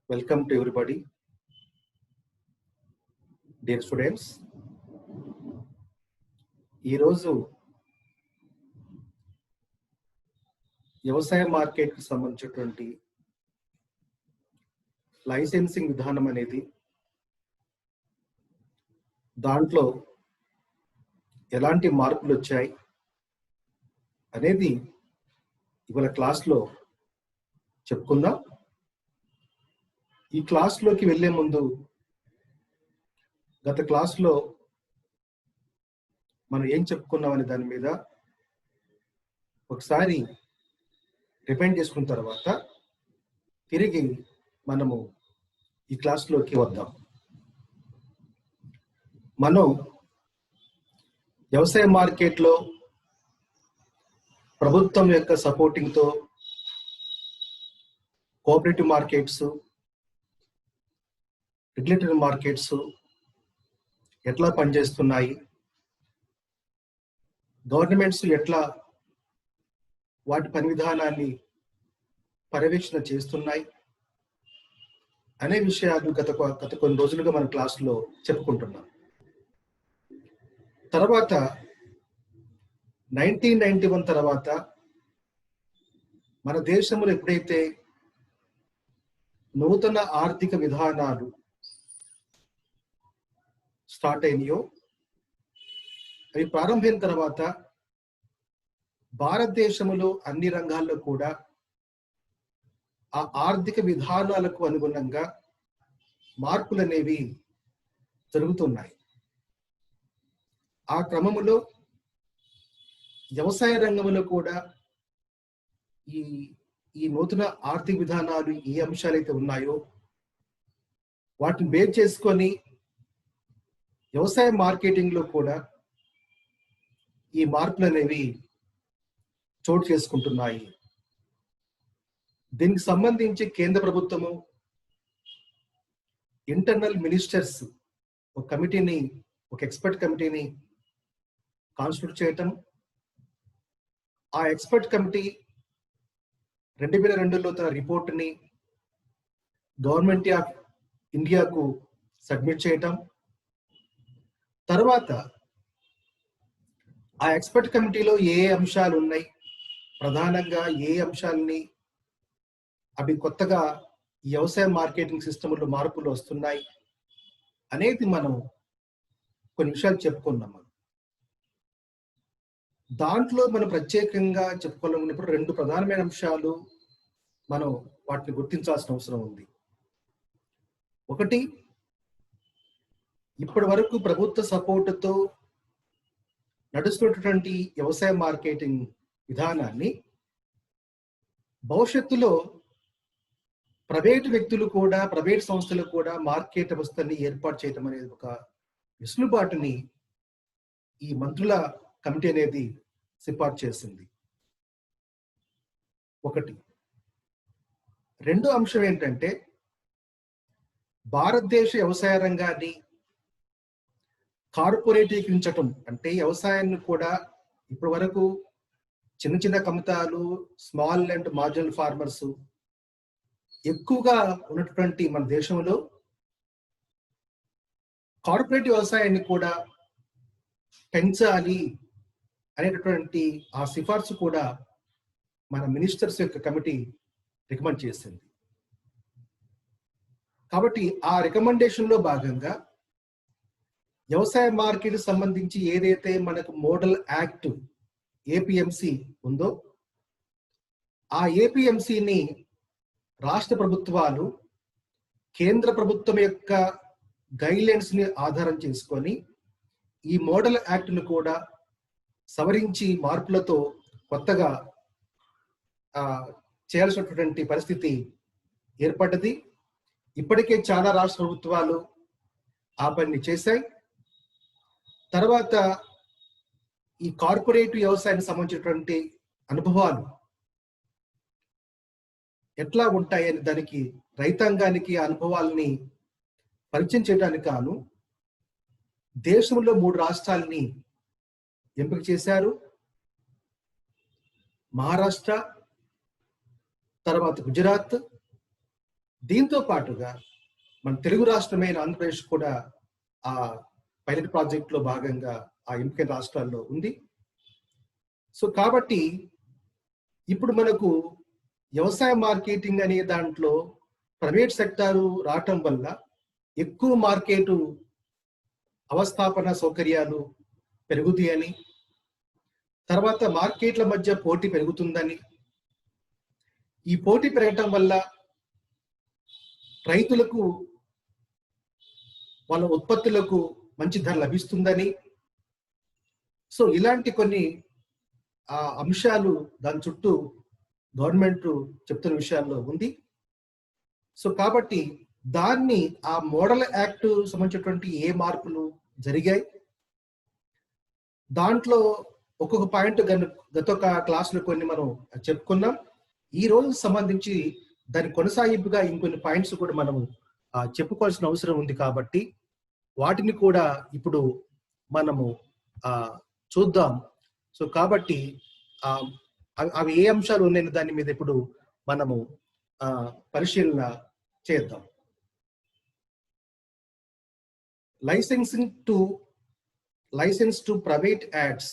Welcome to everybody, dear students. ఈరోజు వ్యవసాయ మార్కెట్కి సంబంధించినటువంటి లైసెన్సింగ్ విధానం అనేది దాంట్లో ఎలాంటి మార్పులు వచ్చాయి అనేది ఇవాళ క్లాస్లో చెప్పుకుందాం. ఈ క్లాస్లోకి వెళ్ళే ముందు గత క్లాస్లో మనం ఏం చెప్పుకున్నాం అనే దాని మీద ఒకసారి రిమైండ్ చేసుకున్న తర్వాత తిరిగి మనము ఈ క్లాస్లోకి వద్దాం. మనం వ్యవసాయ మార్కెట్లో ప్రభుత్వం యొక్క సపోర్టింగ్తో కోఆపరేటివ్ మార్కెట్స్, రెగ్యులేటరీ మార్కెట్స్ ఎట్లా పనిచేస్తున్నాయి, గవర్నమెంట్స్ ఎట్లా వాటి పని విధానాన్ని పర్యవేక్షణ చేస్తున్నాయి అనే విషయాలు గత కొన్ని రోజులుగా మన క్లాసులో చెప్పుకుంటున్నాం. తర్వాత 1991 తర్వాత మన దేశంలో ఎప్పుడైతే నూతన ఆర్థిక విధానాలు స్టార్ట్ అయినాయో, అవి ప్రారంభమైన తర్వాత భారతదేశంలో అన్ని రంగాల్లో కూడా ఆ ఆర్థిక విధానాలకు అనుగుణంగా మార్పులు అనేవి జరుగుతున్నాయి. ఆ క్రమంలో వ్యవసాయ రంగంలో కూడా ఈ నూతన ఆర్థిక విధానాలు ఏ అంశాలైతే ఉన్నాయో వాటిని బేస్ చేసుకొని వ్యవసాయ మార్కెటింగ్ లో కూడా ఈ మార్పులు అనేవి చోటు చేసుకుంటున్నాయి. దీనికి సంబంధించి కేంద్ర ప్రభుత్వము ఇంటర్నల్ మినిస్టర్స్ ఒక ఎక్స్పర్ట్ కమిటీని కాన్స్టిట్యూట్ చేయటం, ఆ ఎక్స్పర్ట్ కమిటీ 2002లో తన రిపోర్ట్ని గవర్నమెంట్ ఆఫ్ ఇండియాకు సబ్మిట్ చేయటం, తర్వాత ఆ ఎక్స్పర్ట్ కమిటీలో ఏ అంశాలు ఉన్నాయి, ప్రధానంగా ఏ అంశాలని అవి కొత్తగా ఈ వ్యవసాయ మార్కెటింగ్ సిస్టంలో మార్పులు వస్తున్నాయి అనేది మనం కొన్ని విషయాలు చెప్పుకున్నాం. దాంట్లో మనం ప్రత్యేకంగా చెప్పుకోవాలన్నప్పుడు 2 ప్రధానమైన అంశాలు మనం వాటిని గుర్తించాల్సిన అవసరం ఉంది. ఒకటి, ఇప్పటి వరకు ప్రభుత్వ సపోర్టుతో నడుస్తున్నటువంటి వ్యవసాయ మార్కెటింగ్ విధానాన్ని భవిష్యత్తులో ప్రైవేటు వ్యక్తులు కూడా, ప్రైవేట్ సంస్థలు కూడా మార్కెట్ వ్యవస్థని ఏర్పాటు చేయడం అనేది ఒక వెసులుబాటుని ఈ మంత్రుల కమిటీ అనేది సిఫార్సు చేసింది. ఒకటి. రెండో అంశం ఏంటంటే, భారతదేశ వ్యవసాయ రంగాన్ని కార్పొరేటీకరించటం, అంటే వ్యవసాయాన్ని కూడా ఇప్పటి వరకు చిన్న చిన్న కమతాలు, స్మాల్ అండ్ మార్జినల్ ఫార్మర్స్ ఎక్కువగా ఉన్నటువంటి మన దేశంలో కార్పొరేట్ వ్యవసాయాన్ని కూడా పెంచాలి అనేటటువంటి ఆ సిఫార్సు కూడా మన మినిస్టర్స్ యొక్క కమిటీ రికమెండ్ చేసింది. కాబట్టి ఆ రికమెండేషన్ లో భాగంగా వ్యవసాయ మార్కెట్ సంబంధించి ఏదైతే మనకు మోడల్ యాక్ట్ ఏపీఎంసీ ఉందో, ఆ ఏపీఎంసీని రాష్ట్ర ప్రభుత్వాలు కేంద్ర ప్రభుత్వం యొక్క గైడ్లైన్స్ ని ఆధారం చేసుకొని ఈ మోడల్ యాక్ట్ ను కూడా సవరించి మార్పులతో కొత్తగా చేయాల్సినటువంటి పరిస్థితి ఏర్పడ్డది. ఇప్పటికే చాలా రాష్ట్ర ప్రభుత్వాలు ఆ పనిని చేశాయి. తర్వాత ఈ కార్పొరేట్ వ్యవసాయానికి సంబంధించినటువంటి అనుభవాలు ఎట్లా ఉంటాయని దానికి రైతాంగానికి అనుభవాలని పరిచయం చేయడానికి గాను దేశంలో 3 రాష్ట్రాలని ఎంపిక చేశారు. మహారాష్ట్ర, తర్వాత గుజరాత్, దీంతో పాటుగా మన తెలుగు రాష్ట్రమైన ఆంధ్రప్రదేశ్ కూడా ఆ పైలట్ ప్రాజెక్ట్ లో భాగంగా ఆ ఎంపిక రాష్ట్రాల్లో ఉంది. సో కాబట్టి ఇప్పుడు మనకు వ్యవసాయ మార్కెటింగ్ అనే దాంట్లో ప్రైవేట్ సెక్టారు రావటం వల్ల ఎక్కువ మార్కెట్ అవస్థాపన సౌకర్యాలు పెరుగుతాయని, తర్వాత మార్కెట్ల మధ్య పోటీ పెరుగుతుందని, ఈ పోటీ పెరగటం వల్ల రైతులకు వాళ్ళ ఉత్పత్తులకు మంచి ధర లభిస్తుందని, సో ఇలాంటి కొన్ని అంశాలు దాని చుట్టూ గవర్నమెంట్ చెప్తున్న విషయాల్లో ఉంది. సో కాబట్టి దాన్ని ఆ మోడల్ యాక్ట్ సంబంధించినటువంటి ఏ మార్పులు జరిగాయి, దాంట్లో ఒక్కొక్క పాయింట్ గత క్లాసులో కొన్ని మనం చెప్పుకున్నాం. ఈ రోజు సంబంధించి దాని కొనసాగింపుగా ఇంకొన్ని పాయింట్స్ కూడా మనము చెప్పుకోవాల్సిన అవసరం ఉంది. కాబట్టి వాటిని కూడా ఇప్పుడు మనము చూద్దాం. సో కాబట్టి అవి ఏ అంశాలు ఉన్నాయని దాని మీద ఇప్పుడు మనము పరిశీలన చేద్దాం. Licence to private yards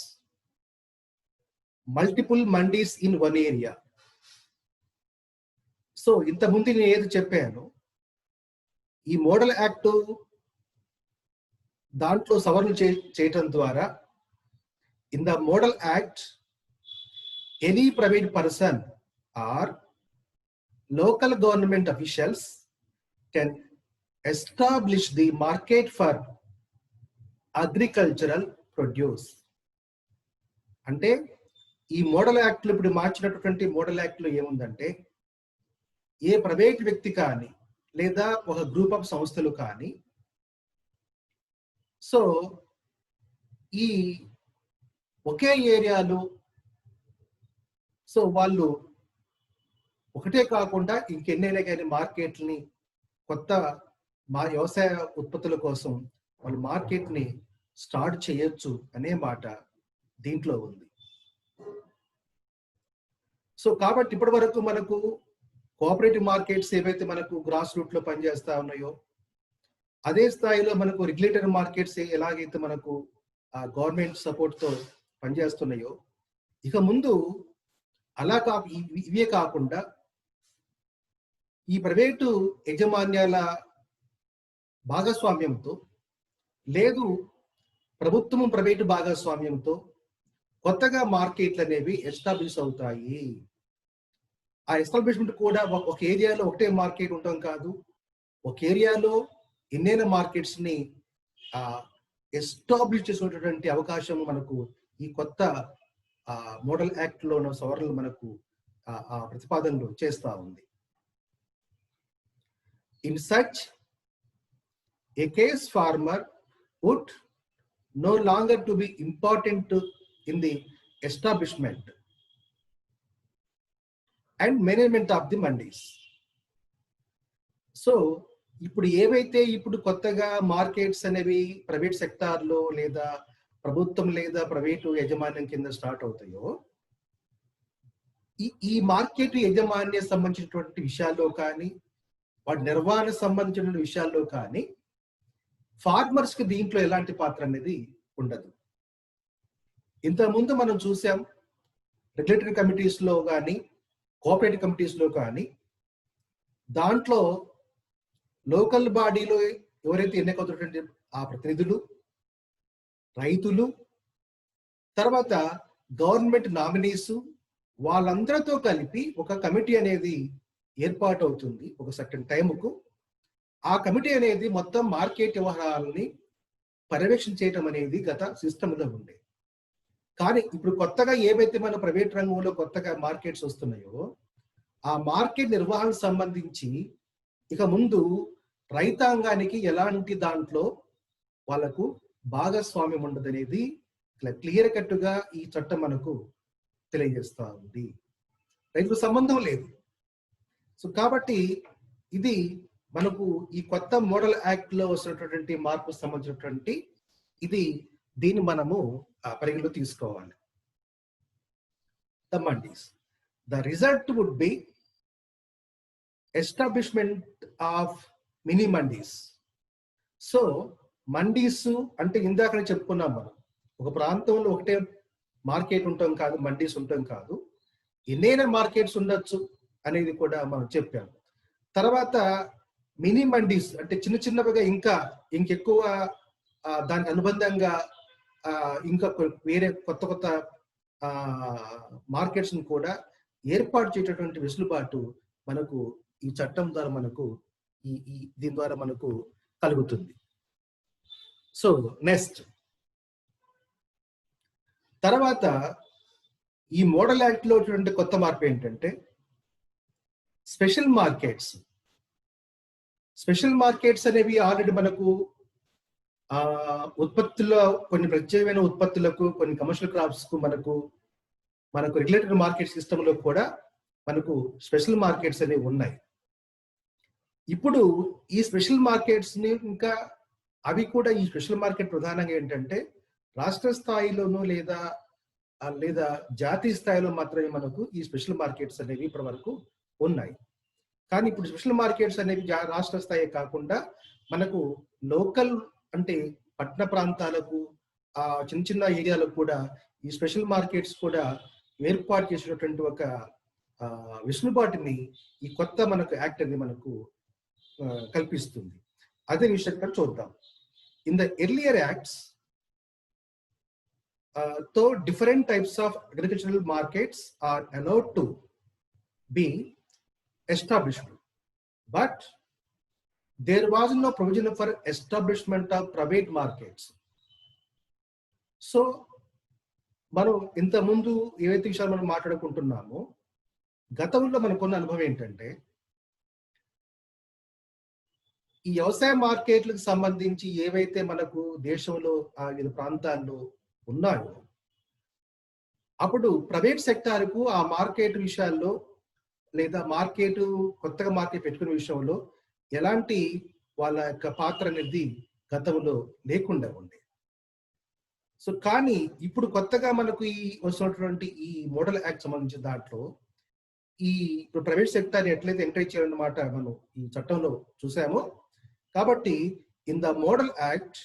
multiple mandis in one area. So ఇంతకుముందు నేను ఏది చెప్పాను, ఈ మోడల్ యాక్ట్ దాంట్లో సవరణలు చేయటం ద్వారా in the model act any private person are local government officials can establish the market for agricultural produce. అంటే ఈ మోడల్ యాక్ట్ లో ఇప్పుడు మార్చినటువంటి మోడల్ యాక్ట్ లో ఏముందంటే, ఏ ప్రైవేట్ వ్యక్తి కానీ లేదా ఒక గ్రూప్ ఆఫ్ సంస్థలు కానీ సో ఈ ఒకే ఏరియాలో సో వాళ్ళు ఒకటే కాకుండా ఇంకెన్నైనా కానీ మార్కెట్ని కొత్త వ్యవసాయ ఉత్పత్తుల కోసం వాళ్ళు మార్కెట్ని స్టార్ట్ చేయొచ్చు అనే మాట దీంట్లో ఉంది. సో కాబట్టి ఇప్పటి వరకు మనకు కోఆపరేటివ్ మార్కెట్స్ ఏవైతే మనకు గ్రాస్ రూట్ లో పనిచేస్తా ఉన్నాయో, అదే స్థాయిలో మనకు రెగ్యులేటరీ మార్కెట్స్ ఎలాగైతే మనకు గవర్నమెంట్ సపోర్ట్ తో పనిచేస్తున్నాయో, ఇక ముందు అలా ఇవే కాకుండా ఈ ప్రైవేటు యజమాన్యాల భాగస్వామ్యంతో లేదు ప్రభుత్వం ప్రైవేటు భాగస్వామ్యంతో కొత్తగా మార్కెట్లు అనేవి ఎస్టాబ్లిష్ అవుతాయి. ఆ ఎస్టాబ్లిష్మెంట్ కూడా ఒక ఏరియాలో ఒకటే మార్కెట్ ఉండటం కాదు, ఒక ఏరియాలో ఎన్నైనా మార్కెట్స్ ని ఎస్టాబ్లిష్ చేసుకునేటువంటి అవకాశం మనకు ఈ కొత్త మోడల్ యాక్ట్ లో సవరణలు మనకు ప్రతిపాదనలు చేస్తా ఉంది. In such a case farmer would no longer to be important in the establishment and management of the mandis. So ఇప్పుడు ఏవైతే ఇప్పుడు కొత్తగా మార్కెట్స్ అనేవి ప్రైవేట్ సెక్టార్లో లేదా ప్రభుత్వం లేదా ప్రైవేటు యజమాన్యం కింద స్టార్ట్ అవుతాయో, ఈ మార్కెట్ యజమాన్య సంబంధించినటువంటి విషయాల్లో కానీ వాటి నిర్వహణ సంబంధించిన విషయాల్లో కానీ ఫార్మర్స్ కి దీంట్లో ఎలాంటి పాత్ర అనేది ఉండదు. ఇంతకుముందు మనం చూసాం రెగ్యులేటరీ కమిటీస్ లో కానీ కోఆపరేటివ్ కమిటీస్ లో కానీ దాంట్లో లోకల్ బాడీలో ఎవరైతే ఎన్నికవుతున్నటువంటి ఆ ప్రతినిధులు, రైతులు, తర్వాత గవర్నమెంట్ నామినీస్ వాళ్ళందరితో కలిపి ఒక కమిటీ అనేది ఏర్పాటు అవుతుంది ఒక సర్టెన్ టైంకు. ఆ కమిటీ అనేది మొత్తం మార్కెట్ వ్యవహారాలని పర్యవేక్షణ చేయటం అనేది గత సిస్టంలో ఉండే. కానీ ఇప్పుడు కొత్తగా ఏవైతే మన ప్రైవేట్ రంగంలో కొత్తగా మార్కెట్స్ వస్తున్నాయో, ఆ మార్కెట్ నిర్వహణకు సంబంధించి ఇక ముందు రైతాంగానికి ఎలాంటి దాంట్లో వాళ్ళకు భాగస్వామ్యం ఉండదు అనేది క్లియర్ కట్టుగా ఈ చట్టం మనకు తెలియజేస్తా ఉంది. రైతుకు సంబంధం లేదు. సో కాబట్టి ఇది మనకు ఈ కొత్త మోడల్ యాక్ట్ లో వస్తున్నటువంటి మార్పు సంబంధించినటువంటి దీన్ని మనము పరిగణలో తీసుకోవాలి. The mandis, the result would be establishment of mini mandis. So mandis అంటే ఇందాక చెప్పుకున్నాం మనం, ఒక ప్రాంతంలో ఒకటే మార్కెట్ ఉంటాం కాదు, మండీస్ ఉంటాం కాదు, ఎన్నైనా మార్కెట్స్ ఉండొచ్చు అనేది కూడా మనం చెప్పాము. తర్వాత మినీ మండీస్ అంటే చిన్న చిన్నవిగా ఇంకెక్కువ దానికి అనుబంధంగా ఇంకా వేరే కొత్త కొత్త మార్కెట్స్ కూడా ఏర్పాటు చేసేటటువంటి వెసులుబాటు మనకు ఈ చట్టం ద్వారా మనకు దీని ద్వారా మనకు కలుగుతుంది. సో నెక్స్ట్ తర్వాత ఈ మోడల్ యాక్ట్ లో కొత్త మార్పు ఏంటంటే స్పెషల్ మార్కెట్స్. స్పెషల్ మార్కెట్స్ అనేవి ఆల్రెడీ మనకు ఉత్పత్తుల్లో కొన్ని ప్రత్యేకమైన ఉత్పత్తులకు, కొన్ని కమర్షియల్ క్రాప్స్ కు మనకు రెగ్యులేటరీ మార్కెట్ సిస్టమ్ లో కూడా మనకు స్పెషల్ మార్కెట్స్ అనేవి ఉన్నాయి. ఇప్పుడు ఈ స్పెషల్ మార్కెట్స్ ని ఇంకా అవి కూడా ఈ స్పెషల్ మార్కెట్ ప్రధానంగా ఏంటంటే రాష్ట్ర స్థాయిలోనూ లేదా జాతీయ స్థాయిలో మాత్రమే మనకు ఈ స్పెషల్ మార్కెట్స్ అనేవి ఇప్పటి వరకు ఉన్నాయి. కానీ ఇప్పుడు స్పెషల్ మార్కెట్స్ అనేవి రాష్ట్ర స్థాయి కాకుండా మనకు లోకల్ అంటే పట్టణ ప్రాంతాలకు, చిన్న చిన్న ఏరియాలకు కూడా ఈ స్పెషల్ మార్కెట్స్ కూడా ఏర్పాటు చేసినటువంటి ఒక వెసులుబాటుని ఈ కొత్త మనకు యాక్ట్ అనేది మనకు కల్పిస్తుంది. అదే విషయం ఇక్కడ చూద్దాం. ఇన్ ద ఎర్లియర్ యాక్ట్స్ తో different types of agricultural markets are allowed to be established, but there was no provision for establishment of private markets. So మనం ఇంత ముందు ఏవైతే విషయాలు మనం మాట్లాడుకుంటున్నామో, గతంలో మనకున్న అనుభవం ఏంటంటే ఈ వ్యవసాయ మార్కెట్లకు సంబంధించి ఏవైతే మనకు దేశంలో వివిధ ప్రాంతాల్లో ఉన్నాయో, అప్పుడు ప్రైవేట్ సెక్టార్కు ఆ మార్కెట్ విషయాల్లో లేదా కొత్తగా మార్కెట్ పెట్టుకునే విషయంలో ఎలాంటి వాళ్ళ యొక్క పాత్ర అనేది గతంలో లేకుండా ఉంది. సో కానీ ఇప్పుడు కొత్తగా మనకు ఈ వస్తున్నటువంటి ఈ మోడల్ యాక్ట్ సంబంధించిన దాంట్లో ఇప్పుడు ప్రైవేట్ సెక్టార్ ఎట్లయితే ఎంకరేజ్ చేయాలన్నమాట మనం ఈ చట్టంలో చూసామో, కాబట్టి in the model act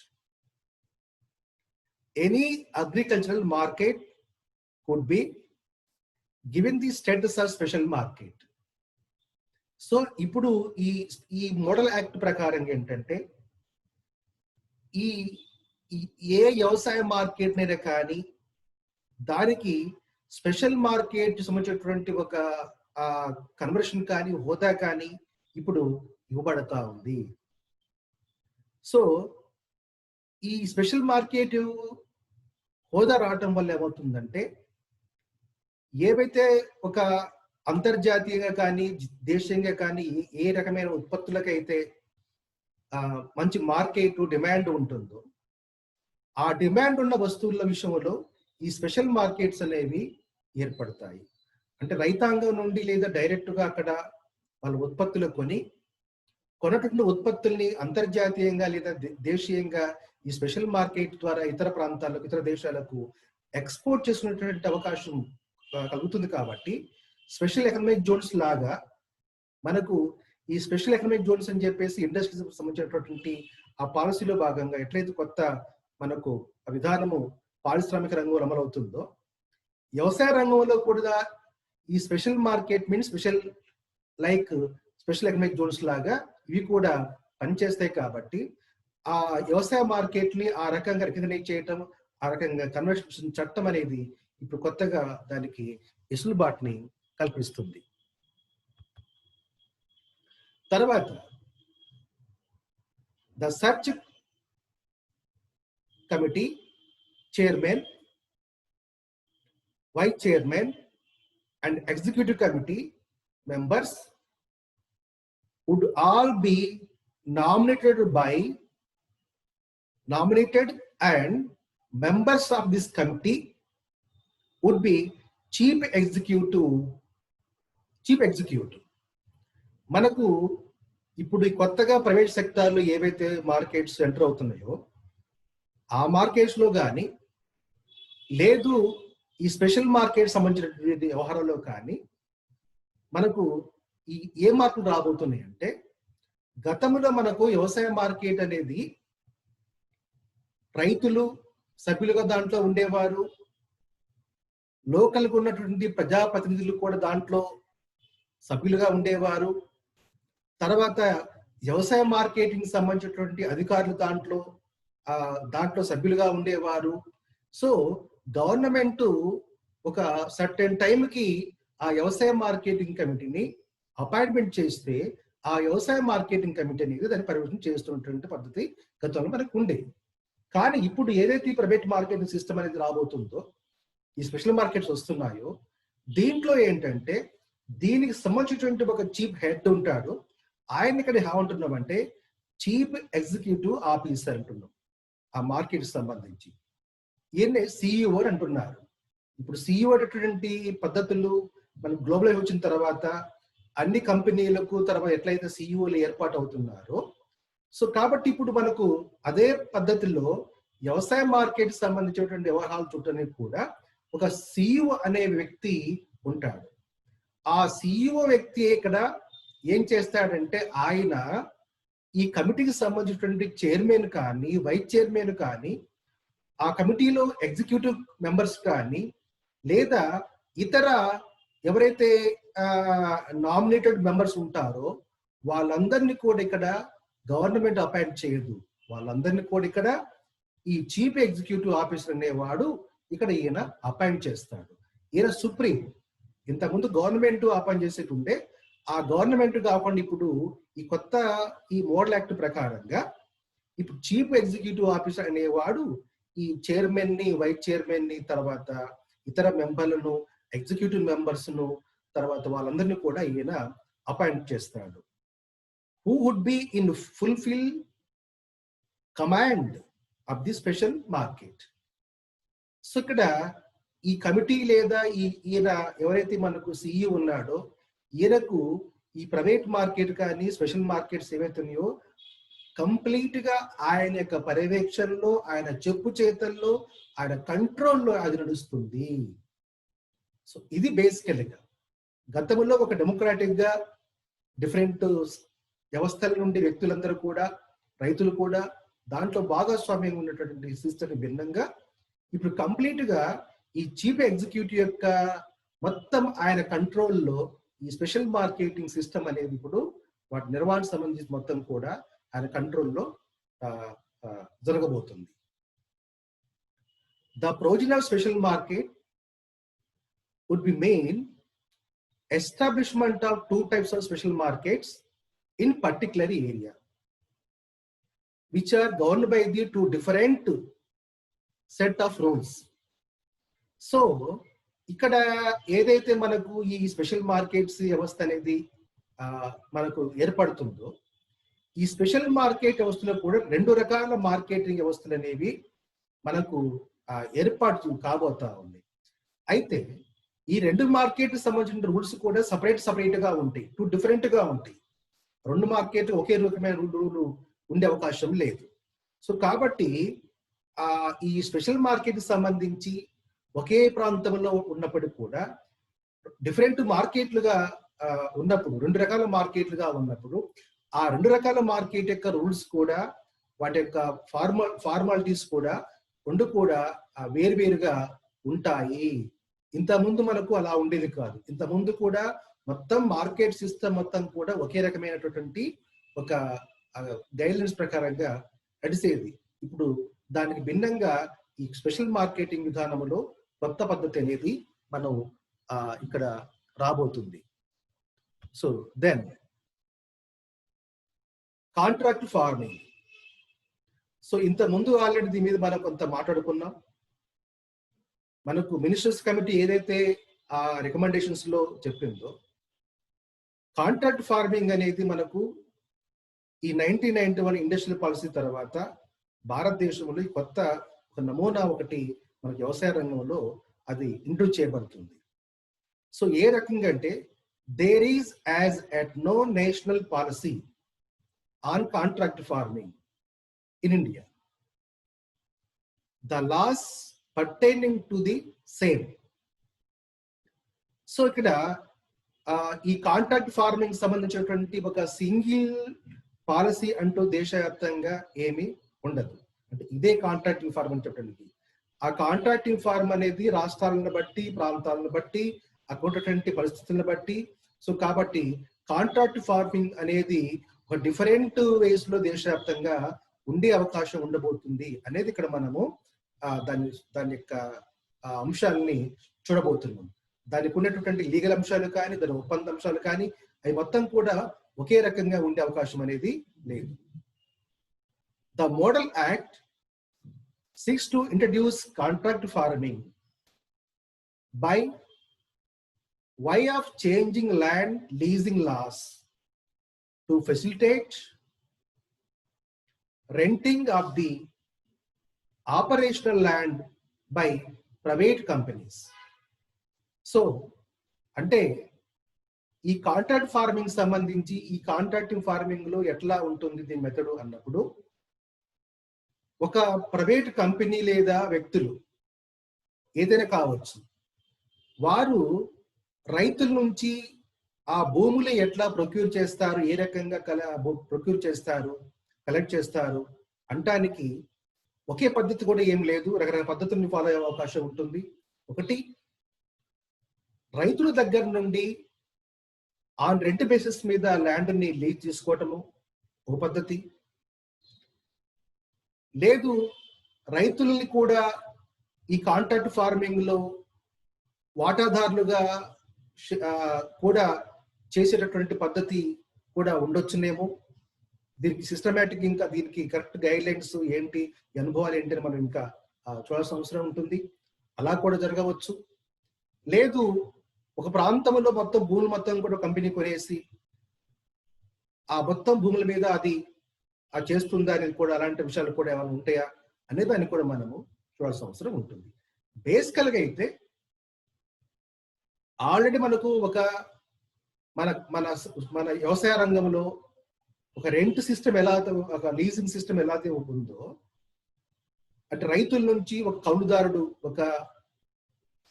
any agricultural market could be given the status as special market. So ఇప్పుడు ఈ మోడల్ యాక్ట్ ప్రకారం ఏంటంటే ఏ వ్యవసాయ మార్కెట్ నైనా కానీ దానికి స్పెషల్ మార్కెట్ సంబంధించినటువంటి ఒక కన్వర్షన్ కానీ హోదా కానీ ఇప్పుడు ఇవ్వబడతా ఉంది. సో ఈ స్పెషల్ మార్కెట్ హోదా రావటం వల్ల ఏమవుతుందంటే ఏవైతే ఒక అంతర్జాతీయంగా కానీ దేశీయంగా కానీ ఏ రకమైన ఉత్పత్తులకైతే మంచి మార్కెట్ డిమాండ్ ఉంటుందో, ఆ డిమాండ్ ఉన్న వస్తువుల విషయంలో ఈ స్పెషల్ మార్కెట్స్ అనేవి ఏర్పడతాయి. అంటే రైతాంగం నుండి లేదా డైరెక్ట్గా అక్కడ వాళ్ళ ఉత్పత్తులు కొనటువంటి ఉత్పత్తుల్ని అంతర్జాతీయంగా లేదా దేశీయంగా ఈ స్పెషల్ మార్కెట్ ద్వారా ఇతర ప్రాంతాలకు, ఇతర దేశాలకు ఎక్స్పోర్ట్ చేసుకునేటువంటి అవకాశం కలుగుతుంది. కాబట్టి స్పెషల్ ఎకనామిక్ జోన్స్ లాగా మనకు ఈ స్పెషల్ ఎకనామిక్ జోన్స్ అని చెప్పేసి ఇండస్ట్రీస్ సంబంధించినటువంటి ఆ పాలసీలో భాగంగా ఎట్లయితే కొత్త మనకు విధానము పారిశ్రామిక రంగంలో అమలవుతుందో, వ్యవసాయ రంగంలో కూడా ఈ special market means special economic zones లాగా ఇవి కూడా పనిచేస్తాయి. కాబట్టి ఆ వ్యవసాయ మార్కెట్ ని ఆ రకంగా రికగ్నైజ్ చేయటం, ఆ రకంగా కన్వర్షన్ చట్టం అనేది ఇప్పుడు కొత్తగా దానికి వెసులుబాటుని కల్పిస్తుంది. తర్వాత the search committee chairman, vice chairman and executive committee members would all be nominated and members of this committee would be chief executive. మనకు ఇప్పుడు ఈ కొత్తగా ప్రైవేట్ సెక్టార్లో ఏవైతే మార్కెట్స్ ఎంటర్ అవుతున్నాయో ఆ మార్కెట్స్ లో కానీ లేదు ఈ స్పెషల్ మార్కెట్ సంబంధించిన వ్యవహారంలో కానీ మనకు ఈ ఏ మార్పులు రాబోతున్నాయి అంటే, గతంలో మనకు వ్యవసాయ మార్కెట్ అనేది రైతులు సభ్యులుగా దాంట్లో ఉండేవారు, లోకల్గా ఉన్నటువంటి ప్రజాప్రతినిధులు కూడా దాంట్లో సభ్యులుగా ఉండేవారు. తర్వాత వ్యవసాయ మార్కెటింగ్ సంబంధించినటువంటి అధికారులు దాంట్లో సభ్యులుగా ఉండేవారు. సో గవర్నమెంట్ ఒక సర్టెన్ టైంకి ఆ వ్యవసాయ మార్కెటింగ్ కమిటీని అపాయింట్మెంట్ చేస్తే ఆ వ్యవసాయ మార్కెటింగ్ కమిటీ అనేది దాన్ని పర్యవేక్షణ చేస్తున్నటువంటి పద్ధతి గతంలో మనకు ఉండేది. కానీ ఇప్పుడు ఏదైతే ఈ ప్రైవేట్ మార్కెటింగ్ సిస్టమ్ అనేది రాబోతుందో, ఈ స్పెషల్ మార్కెట్స్ వస్తున్నాయో, దీంట్లో ఏంటంటే దీనికి సంబంధించినటువంటి ఒక చీఫ్ హెడ్ ఉంటాడు. ఆయన ఇక్కడ ఏమంటున్నామంటే చీఫ్ ఎగ్జిక్యూటివ్ ఆఫీసర్ అంటున్నాం ఆ మార్కెట్ సంబంధించి. ఈయన్నే సిఇఓ అని అంటున్నారు. ఇప్పుడు సిఇఓ అటువంటి పద్ధతులు మనం గ్లోబల్ వచ్చిన తర్వాత అన్ని కంపెనీలకు తర్వాత ఎట్లయితే సిఇఓలు ఏర్పాటు అవుతున్నారో, సో కాబట్టి ఇప్పుడు మనకు అదే పద్ధతిలో వ్యవసాయ మార్కెట్ సంబంధించినటువంటి వ్యవహారాల చుట్టూ కూడా ఒక సిఇఓ అనే వ్యక్తి ఉంటాడు. ఆ సిఇఓ వ్యక్తి ఇక్కడ ఏం చేస్తాడంటే, ఆయన ఈ కమిటీకి సంబంధించినటువంటి చైర్మన్ కానీ వైస్ చైర్మన్ కానీ ఆ కమిటీలో ఎగ్జిక్యూటివ్ మెంబర్స్ కానీ లేదా ఇతర ఎవరైతే నామినేటెడ్ మెంబర్స్ ఉంటారో వాళ్ళందరినీ కూడా ఇక్కడ గవర్నమెంట్ అపాయింట్ చేయదు. వాళ్ళందరినీ కూడా ఇక్కడ ఈ చీఫ్ ఎగ్జిక్యూటివ్ ఆఫీసర్ అనేవాడు ఇక్కడ ఈయన అపాయింట్ చేస్తాడు. ఈయన సుప్రీం. ఇంతకుముందు గవర్నమెంట్ అపాయింట్ చేసేటుంటే ఆ గవర్నమెంట్ కాకుండా ఇప్పుడు ఈ కొత్త ఈ మోడల్ యాక్ట్ ప్రకారంగా ఇప్పుడు చీఫ్ ఎగ్జిక్యూటివ్ ఆఫీసర్ అనేవాడు ఈ చైర్మన్ ని వైస్ చైర్మన్ ని తర్వాత ఇతర మెంబర్లను ఎగ్జిక్యూటివ్ మెంబర్స్ ను తర్వాత వాళ్ళందరినీ కూడా ఈయన అపాయింట్ చేస్తాడు. Who would be in fulfil command of the special market. So ఇక్కడ ఈ కమిటీ లేదా ఈయన ఎవరైతే మనకు సిఇఓ ఉన్నాడో ఈయనకు ఈ ప్రైవేట్ మార్కెట్ కానీ స్పెషల్ మార్కెట్స్ ఏవైతే ఉన్నాయో కంప్లీట్ గా ఆయన యొక్క పర్యవేక్షణలో, ఆయన చెప్పు చేతల్లో, ఆయన కంట్రోల్లో అది నడుస్తుంది. సో ఇది బేసికల్ గా గతంలో ఒక డెమోక్రాటిక్ గా డిఫరెంట్ వ్యవస్థల నుండి వ్యక్తులందరూ కూడా రైతులు కూడా దాంట్లో భాగస్వామ్యం ఉన్నటువంటి సిస్టమ్ భిన్నంగా ఇప్పుడు కంప్లీట్ గా ఈ చీఫ్ ఎగ్జిక్యూటివ్ యొక్క మొత్తం ఆయన కంట్రోల్లో ఈ స్పెషల్ మార్కెటింగ్ సిస్టమ్ అనేది ఇప్పుడు వాటి నిర్వహణ సంబంధించి మొత్తం కూడా ఆయన కంట్రోల్లో జరగబోతుంది. The provision of special market would be main establishment of two types of special markets in particular area which are governed by the two different set of rules. So ఇక్కడ ఏదైతే మనకు ఈ స్పెషల్ మార్కెట్స్ వ్యవస్థ అనేది మనకు ఏర్పడుతుందో ఈ special market వ్యవస్థలో కూడా రెండు రకాల మార్కెటింగ్ వ్యవస్థలు అనేవి మనకు ఏర్పాటు కాబోతా ఉంది. అయితే ఈ రెండు మార్కెట్ సంబంధించిన రూల్స్ కూడా సపరేట్ గా ఉంటాయి, టూ డిఫరెంట్ గా ఉంటాయి. రెండు మార్కెట్ ఒకే రకమైన రూల్ ఉండే అవకాశం లేదు. సో కాబట్టి ఈ స్పెషల్ మార్కెట్ సంబంధించి ఒకే ప్రాంతంలో ఉన్నప్పటికీ కూడా డిఫరెంట్ మార్కెట్లుగా ఉన్నప్పుడు, రెండు రకాల మార్కెట్లుగా ఉన్నప్పుడు ఆ రెండు రకాల మార్కెట్ యొక్క రూల్స్ కూడా వాటి యొక్క ఫార్మాలిటీస్ కూడా రెండు కూడా వేరువేరుగా ఉంటాయి. ఇంతకుముందు మనకు అలా ఉండేది కాదు. ఇంతకుముందు కూడా మొత్తం మార్కెట్ సిస్టమ్ మొత్తం కూడా ఒకే రకమైనటువంటి ఒక గైడ్లైన్స్ ప్రకారంగా నడిచేది. ఇప్పుడు దానికి భిన్నంగా ఈ స్పెషల్ మార్కెటింగ్ విధానంలో కొత్త పద్ధతి అనేది మనం ఇక్కడ రాబోతుంది. So then contract farming. So ఇంత ముందు ఆల్రెడీ దీని మీద మనం కొంత మాట్లాడుకున్నాం. మనకు మినిస్టర్స్ కమిటీ ఏదైతే ఆ రికమెండేషన్స్ లో చెప్పిందో కాంట్రాక్ట్ ఫార్మింగ్ అనేది మనకు ఈ 1991 ఇండస్ట్రియల్ పాలసీ తర్వాత భారతదేశంలో ఈ కొత్త ఒక నమూనా ఒకటి మనకు వ్యవసాయ రంగంలో అది ఇంట్రొడ్యూస్ చేయబడుతుంది. సో ఏ రకంగా అంటే there is as yet no national policy on contract farming in India. The laws pertaining to the same. So ఇక్కడ ఈ కాంట్రాక్ట్ ఫార్మింగ్ సంబంధించినటువంటి ఒక సింగిల్ పాలసీ అంటూ దేశవ్యాప్తంగా ఏమీ ఉండదు. అంటే ఇదే కాంట్రాక్టింగ్ ఫార్మ్ అని చెప్పడానికి. ఆ కాంట్రాక్టింగ్ ఫార్మ్ అనేది రాష్ట్రాలను బట్టి, ప్రాంతాలను బట్టి, అక్కడ ఉన్నటువంటి పరిస్థితులను బట్టి, సో కాబట్టి కాంట్రాక్ట్ ఫార్మింగ్ అనేది ఒక డిఫరెంట్ వేస్ లో దేశవ్యాప్తంగా ఉండే అవకాశం ఉండబోతుంది అనేది ఇక్కడ మనము దాని యొక్క అంశాలని చూడబోతున్నాం. దానికి ఉన్నటువంటి లీగల్ అంశాలు కానీ, దాని ఒప్పంద అంశాలు కానీ, అవి మొత్తం కూడా ఒకే రకంగా ఉండే అవకాశం అనేది లేదు. The model act seeks to introduce contract farming by way of changing land leasing laws to facilitate renting of the operational land by private companies. So అంటే ఈ కాంట్రాక్ట్ ఫార్మింగ్ సంబంధించి ఈ కాంట్రాక్టింగ్ ఫార్మింగ్ లో ఎట్లా ఉంటుంది దీని మెథడ్ అన్నప్పుడు, ఒక ప్రైవేట్ కంపెనీ లేదా వ్యక్తులు ఏదైనా కావచ్చు, వారు రైతుల నుంచి ఆ భూములు ఎట్లా ప్రొక్యూర్ చేస్తారు, ఏ రకంగా ప్రొక్యూర్ చేస్తారు, కలెక్ట్ చేస్తారు అంటానికి ఒకే పద్ధతి కూడా ఏం లేదు. రకరకాల పద్ధతుల్ని ఫాలో అయ్యే అవకాశం ఉంటుంది. ఒకటి, రైతుల దగ్గర నుండి ఆన్ రెంట్ బేసిస్ మీద ల్యాండ్ ని లీజ్ తీసుకోవటము ఒక పద్ధతి. లేదు, రైతుల్ని కూడా ఈ కాంట్రాక్ట్ ఫార్మింగ్ లో వాటాదారులుగా కూడా చేసేటటువంటి పద్ధతి కూడా ఉండొచ్చునేమో. దీనికి సిస్టమేటిక్, ఇంకా దీనికి కరెక్ట్ గైడ్ లైన్స్ ఏంటి, అనుభవాలు ఏంటి అని మనం ఇంకా చూడాల్సిన అవసరం ఉంటుంది. అలా కూడా జరగవచ్చు. లేదు, ఒక ప్రాంతంలో మొత్తం భూములు మొత్తం కూడా కంపెనీ కొనేసి ఆ మొత్తం భూముల మీద అది చేస్తుందా అనేది కూడా, అలాంటి విషయాలు కూడా ఏమైనా ఉంటాయా అనే దాన్ని కూడా మనము చూడాల్సిన అవసరం ఉంటుంది. బేసికల్ గా అయితే ఆల్రెడీ మనకు ఒక మన మన మన వ్యవసాయ రంగంలో ఒక రెంట్ సిస్టమ్ ఎలా, ఒక లీజింగ్ సిస్టమ్ ఎలా ఉందో, అంటే రైతుల నుంచి ఒక కౌలుదారుడు ఒక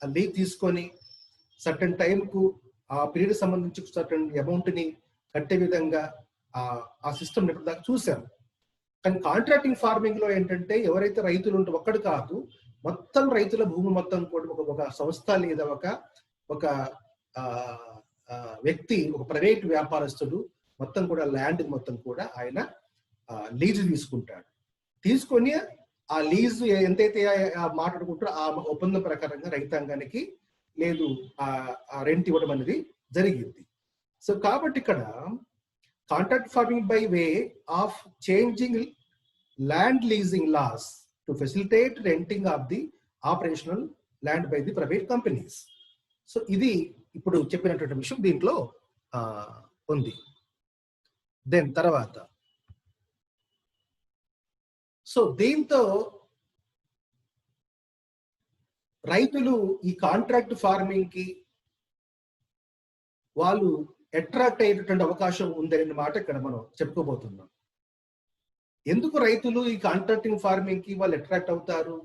లీజ్ తీసుకొని సర్టన్ టైంకు ఆ పీరియడ్ సంబంధించి సర్టన్ అమౌంట్ ని కట్టే విధంగా ఆ సిస్టమ్ ఇప్పుడు దాకా చూసాం. కానీ కాంట్రాక్టింగ్ ఫార్మింగ్ లో ఏంటంటే, ఎవరైతే రైతులు ఉంటే ఒక్కడు కాదు, మొత్తం రైతుల భూమి మొత్తం కూడా ఒక సంస్థ లేదా ఒక వ్యక్తి, ఒక ప్రైవేట్ వ్యాపారస్తుడు మొత్తం కూడా ల్యాండ్ మొత్తం కూడా ఆయన లీజు తీసుకుంటాడు. తీసుకొని ఆ లీజు ఎంతైతే మాట్లాడుకుంటారో ఆ ఒప్పందం ప్రకారంగా రైతాంగానికి లేదు ఆ రెంట్ ఇవ్వడం అనేది జరిగింది. సో కాబట్టి ఇక్కడ contract farming by way of changing land leasing laws to facilitate renting of the operational land by the private companies. So ఇది ఇప్పుడు చెప్పినటువంటి విషయం దీంట్లో ఉంది. దెన్ తర్వాత, సో దీంతో రైతులు ఈ కాంట్రాక్ట్ ఫార్మింగ్ కి వాళ్ళు అట్రాక్ట్ అయ్యేటటువంటి అవకాశం ఉందనే మాట ఇక్కడ మనం చెప్పుకోబోతున్నాం. ఎందుకు రైతులు ఈ కాంట్రాక్టింగ్ ఫార్మింగ్ కి వాళ్ళు అట్రాక్ట్ అవుతారు,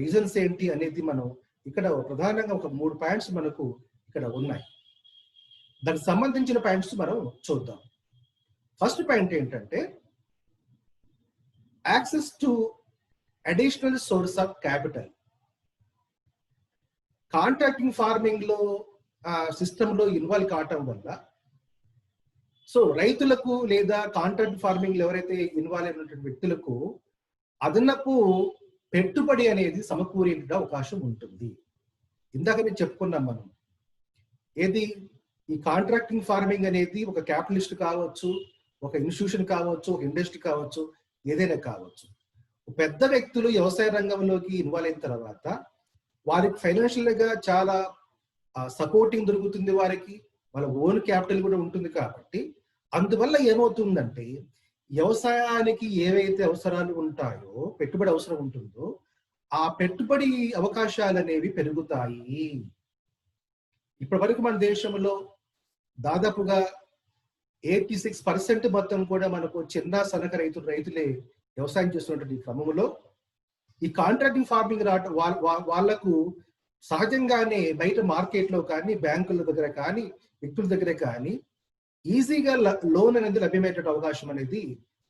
రీజన్స్ ఏంటి అనేది మనం ఇక్కడ ప్రధానంగా ఒక 3 పాయింట్స్ మనకు ఇక్కడ ఉన్నాయి. దానికి సంబంధించిన పాయింట్స్ మనం చూద్దాం. ఫస్ట్ పాయింట్ ఏంటంటే, access to additional source of capital. Contracting farming లో సిస్టమ్ లో ఇన్వాల్వ్ కావటం వల్ల, సో రైతులకు లేదా కాంట్రాక్ట్ ఫార్మింగ్ లో ఎవరైతే ఇన్వాల్వ్ అయినటువంటి వ్యక్తులకు అదనపు పెట్టుబడి అనేది సమకూరే అవకాశం ఉంటుంది. ఇందాక మేము చెప్పుకున్నాం మనం, ఏది ఈ కాంట్రాక్టింగ్ ఫార్మింగ్ అనేది ఒక క్యాపిటలిస్ట్ కావచ్చు, ఒక ఇన్స్టిట్యూషన్ కావచ్చు, ఒక ఇండస్ట్రీ కావచ్చు, ఏదైనా కావచ్చు. పెద్ద వ్యక్తులు వ్యవసాయ రంగంలోకి ఇన్వాల్వ్ అయిన తర్వాత వారికి ఫైనాన్షియల్ గా చాలా సపోర్టింగ్ దొరుకుతుంది, వారికి వాళ్ళ ఓన్ క్యాపిటల్ కూడా ఉంటుంది. కాబట్టి అందువల్ల ఏమవుతుందంటే, వ్యవసాయానికి ఏవైతే అవసరాలు ఉంటాయో, పెట్టుబడి అవసరం ఉంటుందో, ఆ పెట్టుబడి అవకాశాలు అనేవి పెరుగుతాయి. ఇప్పటి వరకు మన దేశంలో దాదాపుగా 86% మొత్తం కూడా మనకు చిన్న సన్నకారు రైతులే వ్యవసాయం చేస్తున్నటువంటి క్రమంలో ఈ కాంట్రాక్టింగ్ ఫార్మింగ్ రావడం వాళ్లకు సహజంగానే బయట మార్కెట్లో కానీ, బ్యాంకుల దగ్గర కానీ, వ్యక్తుల దగ్గర కానీ ఈజీగా లోన్ అనేది లభ్యమయ్యేట అవకాశం అనేది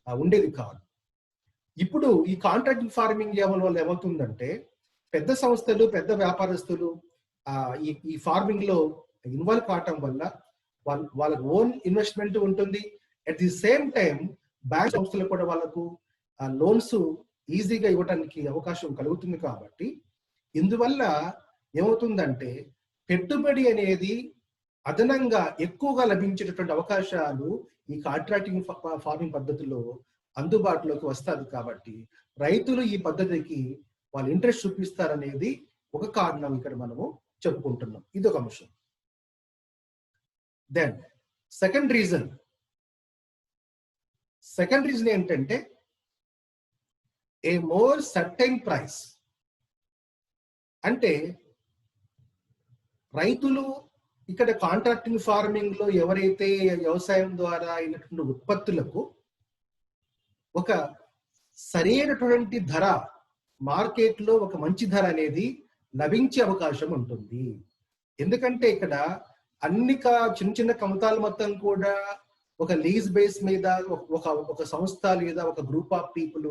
ఉండేది కాదు. ఇప్పుడు ఈ కాంట్రాక్ట్ ఫార్మింగ్ వల్ల ఏమవుతుందంటే, పెద్ద సంస్థలు, పెద్ద వ్యాపారస్తులు ఈ ఫార్మింగ్ లో ఇన్వాల్వ్ కావటం వల్ల వాళ్ళ ఓన్ ఇన్వెస్ట్మెంట్ ఉంటుంది. At the same time bank సంస్థలు కూడా వాళ్ళకు లోన్స్ ఈజీగా ఇవ్వడానికి అవకాశం కలుగుతుంది. కాబట్టి ఇందువల్ల ఏమవుతుందంటే, పెట్టుబడి అనేది అదనంగా ఎక్కువగా లభించేటటువంటి అవకాశాలు ఈ కాంట్రాక్టింగ్ ఫార్మింగ్ పద్ధతిలో అందుబాటులోకి వస్తుంది. కాబట్టి రైతులు ఈ పద్ధతికి వాళ్ళు ఇంట్రెస్ట్ చూపిస్తారనేది ఒక కారణం ఇక్కడ మనము చెప్పుకుంటున్నాం. ఇది ఒక అంశం. దెన్ సెకండ్ రీజన్ ఏంటంటే, ఏ మోర్ సర్టైన్ ప్రైస్. అంటే రైతులు ఇక్కడ కాంట్రాక్టింగ్ ఫార్మింగ్ లో ఎవరైతే వ్యవసాయం ద్వారా అయినటువంటి ఉత్పత్తులకు ఒక సరైనటువంటి ధర, మార్కెట్ లో ఒక మంచి ధర అనేది లభించే అవకాశం ఉంటుంది. ఎందుకంటే ఇక్కడ అన్ని చిన్న చిన్న కమతాలు మొత్తం కూడా ఒక లీజ్ బేస్ మీద ఒక సంస్థ లేదా ఒక గ్రూప్ ఆఫ్ పీపుల్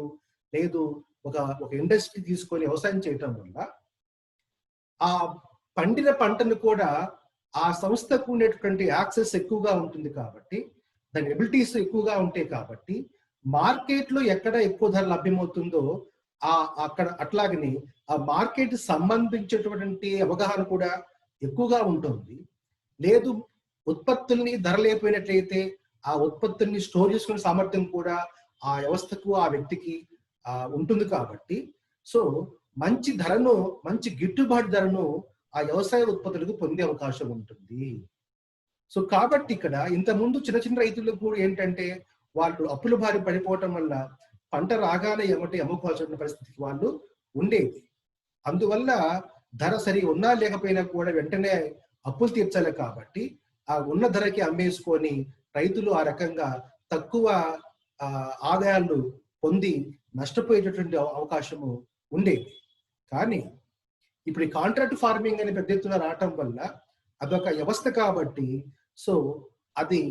లేదు ఒక ఇండస్ట్రీ తీసుకొని వ్యవసాయం చేయటం వల్ల ఆ పండిన పంటను కూడా ఆ సంస్థకు ఉండేటువంటి యాక్సెస్ ఎక్కువగా ఉంటుంది. కాబట్టి దాని ఎబిలిటీస్ ఎక్కువగా ఉంటాయి. కాబట్టి మార్కెట్ లో ఎక్కడ ఎక్కువ ధర లభ్యమవుతుందో అక్కడ అట్లాగని ఆ మార్కెట్ సంబంధించేటువంటి అవగాహన కూడా ఎక్కువగా ఉంటుంది. లేదు ఉత్పత్తుల్ని ధర లేకపోయినట్లయితే ఆ ఉత్పత్తుల్ని స్టోర్ చేసుకునే సామర్థ్యం కూడా ఆ వ్యవస్థకు, ఆ వ్యక్తికి ఉంటుంది. కాబట్టి సో మంచి ధరను, మంచి గిట్టుబాటు ధరను ఆ వ్యవసాయ ఉత్పత్తులకు పొందే అవకాశం ఉంటుంది. సో కాబట్టి ఇక్కడ ఇంతకుముందు చిన్న చిన్న రైతులకు కూడా ఏంటంటే, వాళ్ళు అప్పుల బారి పడిపోవటం వల్ల పంట రాగానే అమ్ముకోవాల్సిన పరిస్థితికి వాళ్ళు ఉండేది. అందువల్ల ధర సరిగా ఉన్నా లేకపోయినా కూడా వెంటనే అప్పులు తీర్చాలి. కాబట్టి ఆ ఉన్న ధరకి అమ్మేసుకొని రైతులు ఆ రకంగా తక్కువ ఆదాయాలు పొంది నష్టపోయేటటువంటి అవకాశము ఉండేది. కానీ ఇప్పుడు ఈ కాంట్రాక్ట్ ఫార్మింగ్ అని పెద్ద ఎత్తున రావటం వల్ల అదొక వ్యవస్థ. కాబట్టి సో అది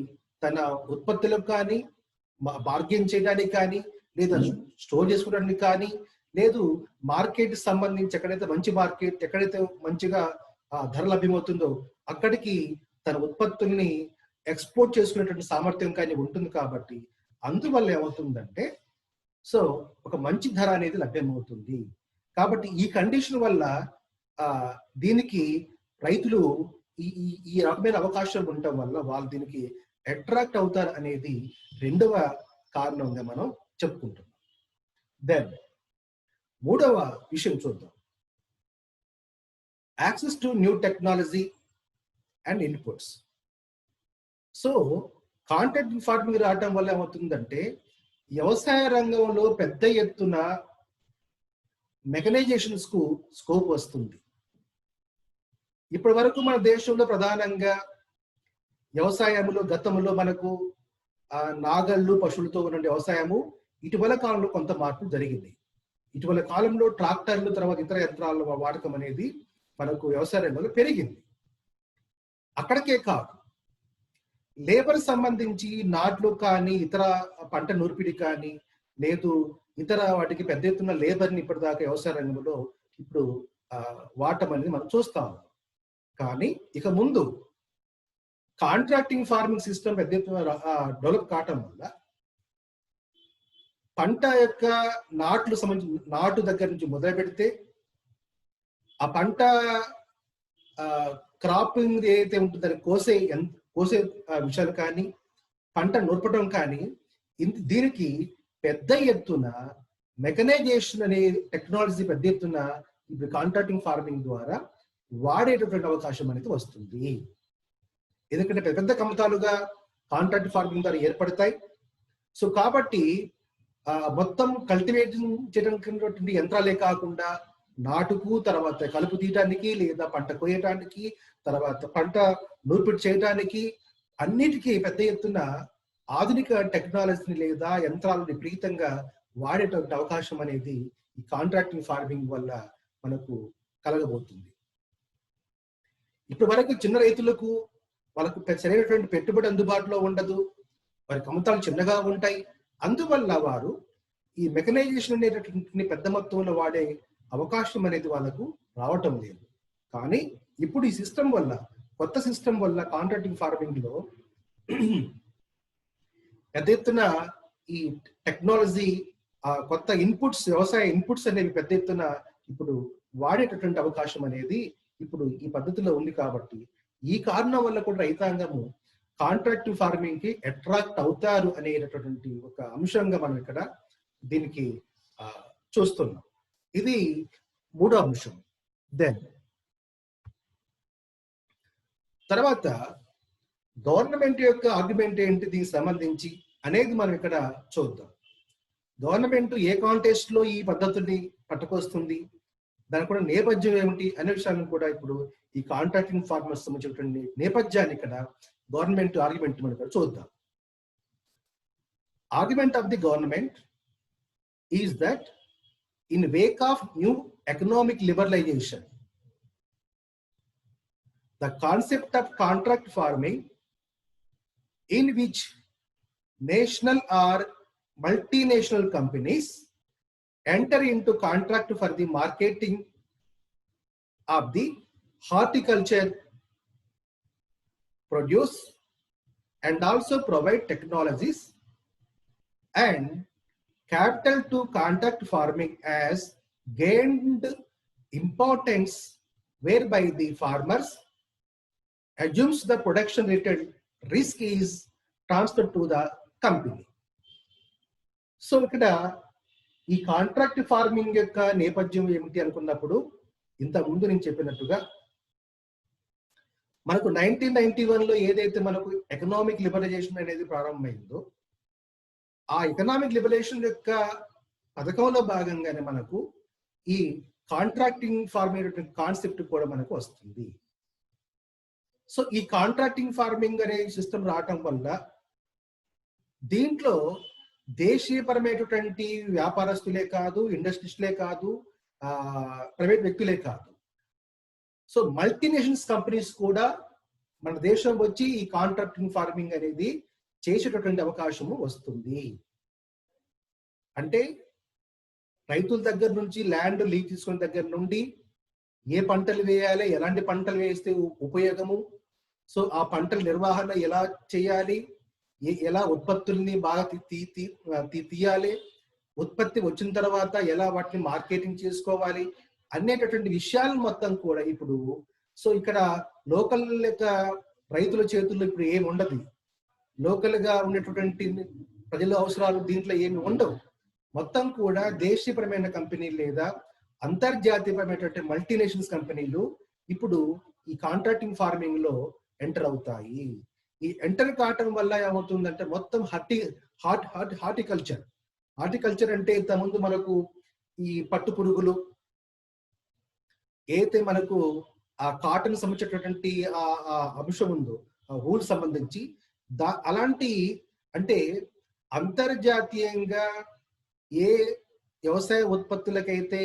తన ఉత్పత్తులకు కానీ, బార్గెన్ చేయడానికి కానీ, లేదా స్టోర్ చేసుకోవడానికి కానీ, లేదు మార్కెట్ సంబంధించి ఎక్కడైతే మంచి మార్కెట్, ఎక్కడైతే మంచిగా ధర లభ్యమవుతుందో అక్కడికి తన ఉత్పత్తుల్ని ఎక్స్పోర్ట్ చేసుకునేటువంటి సామర్థ్యం కానీ ఉంటుంది. కాబట్టి అందువల్ల ఏమవుతుందంటే, సో ఒక మంచి ధర అనేది లభ్యమవుతుంది. కాబట్టి ఈ కండిషన్ వల్ల దీనికి రైతులు ఈ రకమైన అవకాశాలు ఉండటం వల్ల వాళ్ళు దీనికి అట్రాక్ట్ అవుతారు అనేది రెండవ కారణంగా మనం చెప్పుకుంటున్నాం. దెన్ మూడవ విషయం చూద్దాం. Access to new technology and inputs. So contract farming రావటం వల్ల ఏమవుతుందంటే, వ్యవసాయ రంగంలో పెద్ద ఎత్తున మెకనైజేషన్స్ కు స్కోప్ వస్తుంది. ఇప్పటి వరకు మన దేశంలో ప్రధానంగా వ్యవసాయంలో గతంలో మనకు నాగళ్ళు, పశువులతో ఉన్న వ్యవసాయము ఇటీవల కాలంలో కొంత మార్పు జరిగింది. ఇటీవల కాలంలో ట్రాక్టర్లు, తర్వాత ఇతర యంత్రాల వాడకం అనేది మనకు వ్యవసాయ రంగంలో పెరిగింది. అక్కడికే కాదు, లేబర్ సంబంధించి నాట్లు కానీ, ఇతర పంట నూర్పిడి కానీ, లేదు ఇతర వాటికి పెద్ద ఎత్తున లేబర్ని ఇప్పటిదాకా వ్యవసాయ రంగంలో ఇప్పుడు వాడటం అనేది మనం చూస్తాము. కానీ ఇక ముందు కాంట్రాక్టింగ్ ఫార్మింగ్ సిస్టమ్ పెద్ద ఎత్తున డెవలప్ కావటం వల్ల పంట యొక్క నాటు దగ్గర నుంచి మొదలు పెడితే ఆ పంట క్రాపింగ్ ఏదైతే ఉంటుందో కోసే విషయాలు కానీ, పంట నూర్పడం కానీ, దీనికి పెద్ద ఎత్తున మెకనైజేషన్ అనే టెక్నాలజీ పెద్ద ఎత్తున ఇప్పుడు కాంట్రాక్టింగ్ ఫార్మింగ్ ద్వారా వాడేటటువంటి అవకాశం అనేది వస్తుంది. ఎందుకంటే పెద్ద పెద్ద కమతాలుగా కాంట్రాక్ట్ ఫార్మింగ్ ద్వారా ఏర్పడతాయి. సో కాబట్టి మొత్తం కల్టివేషన్ చేయడానికి యంత్రాలే కాకుండా నాటుకు, తర్వాత కలుపు తీయటానికి, లేదా పంట కోయటానికి, తర్వాత పంట నూర్పిడి చేయడానికి అన్నిటికీ పెద్ద ఎత్తున ఆధునిక టెక్నాలజీని లేదా యంత్రాలను విపరీతంగా వాడేటువంటి అవకాశం అనేది ఈ కాంట్రాక్టింగ్ ఫార్మింగ్ వల్ల మనకు కలగబోతుంది. ఇప్పటి వరకు చిన్న రైతులకు వాళ్ళకు సరైనటువంటి పెట్టుబడి అందుబాటులో ఉండదు, వారికి అమ్మతాలు చిన్నగా ఉంటాయి. అందువల్ల వారు ఈ మెకనైజేషన్ అనేటటువంటి పెద్ద మొత్తంలో వాడే అవకాశం అనేది వాళ్ళకు రావటం లేదు. కానీ ఇప్పుడు ఈ సిస్టమ్ వల్ల, కొత్త సిస్టమ్ వల్ల కాంట్రాక్టింగ్ ఫార్మింగ్ లో పెద్ద ఎత్తున ఈ టెక్నాలజీ, కొత్త ఇన్పుట్స్, వ్యవసాయ ఇన్పుట్స్ అనేవి పెద్ద ఎత్తున ఇప్పుడు వాడేటటువంటి అవకాశం అనేది ఇప్పుడు ఈ పద్ధతిలో ఉంది. కాబట్టి ఈ కారణం వల్ల కూడా రైతాంగము కాంట్రాక్టివ్ ఫార్మింగ్ కి అట్రాక్ట్ అవుతారు అనేటటువంటి ఒక అంశంగా మనం ఇక్కడ దీనికి చూస్తున్నాం. ఇది మూడో అంశం. దెన్ తర్వాత గవర్నమెంట్ యొక్క ఆర్గ్యుమెంట్ ఏంటి దీనికి సంబంధించి అనేది మనం ఇక్కడ చూద్దాం. గవర్నమెంట్ ఏ కాంటెక్స్ట్ లో ఈ పద్ధతిని పట్టుకొస్తుంది, దానికి కూడా నేపథ్యం ఏమిటి అనే విషయాలను కూడా ఇప్పుడు ఈ కాంట్రాక్టింగ్ ఫార్మర్స్ సంబంధించినటువంటి నేపథ్యాన్ని ఇక్కడ గవర్నమెంట్ ఆర్గ్యుమెంట్ మనం ఇక్కడ చూద్దాం. Argument of the government is that in Wake of new economic liberalisation, the concept of contract farming, in which national or multinational companies enter into contract for the marketing of the horticulture produce and also provide technologies and capital to contract farming has gained importance, whereby the farmers assumes the production related risk is transferred to the company. So ఇక్కడ ఈ contract farming యొక్క నేపథ్యం ఏమిటి అనుకున్నప్పుడు, ఇంత ముందు నేను చెప్పినట్టుగా మనకు 1991లో ఏదైతే మనకు ఎకనామిక్ లిబరలైజేషన్ అనేది ప్రారంభమైందో, ఆ ఎకనామిక్ లిబరలైజేషన్ యొక్క పథకంలో భాగంగానే మనకు ఈ కాంట్రాక్టింగ్ ఫార్మింగ్ కాన్సెప్ట్ కూడా మనకు వస్తుంది. సో ఈ కాంట్రాక్టింగ్ ఫార్మింగ్ అనే సిస్టమ్ రావటం వల్ల దీంట్లో దేశీయపరమైనటువంటి వ్యాపారస్తులే కాదు, ఇండస్ట్రీస్లే కాదు, ప్రైవేట్ వ్యక్తులే కాదు, సో మల్టీనేషనల్స్ కంపెనీస్ కూడా మన దేశం వచ్చి ఈ కాంట్రాక్టింగ్ ఫార్మింగ్ అనేది చేసేటటువంటి అవకాశము వస్తుంది. అంటే రైతుల దగ్గర నుంచి, ల్యాండ్ లీజ్ తీసుకున్న దగ్గర నుండి ఏ పంటలు వేయాలి, ఎలాంటి పంటలు వేస్తే ఉపయోగము, సో ఆ పంటల నిర్వహణ ఎలా చేయాలి, ఎలా ఉత్పత్తుల్ని బాగా తీయాలి, ఉత్పత్తి వచ్చిన తర్వాత ఎలా వాటిని మార్కెటింగ్ చేసుకోవాలి అనేటటువంటి విషయాలు మొత్తం కూడా ఇప్పుడు, సో ఇక్కడ లోకల్ రైతుల చేతుల్లో ఇప్పుడు ఏమి ఉండదు. లోకల్ గా ఉండేటటువంటి ప్రజల అవసరాలు దీంట్లో ఏమి ఉండవు. మొత్తం కూడా దేశీయపరమైన కంపెనీలు లేదా అంతర్జాతీయపరమైనటువంటి మల్టీనేషనల్స్ కంపెనీలు ఇప్పుడు ఈ కాంట్రాక్టింగ్ ఫార్మింగ్ లో ఎంటర్ అవుతాయి. ఈ ఎంటర్ కావటం వల్ల ఏమవుతుందంటే మొత్తం హార్టికల్చర్ అంటే ఇంతకుముందు మనకు ఈ పట్టు పురుగులు ఏదైతే మనకు ఆ కాటన్ సంబంధించినటువంటి ఆ అంశం ఉందో, ఆ ఊల్ సంబంధించి అలాంటి, అంటే అంతర్జాతీయంగా ఏ వ్యవసాయ ఉత్పత్తులకైతే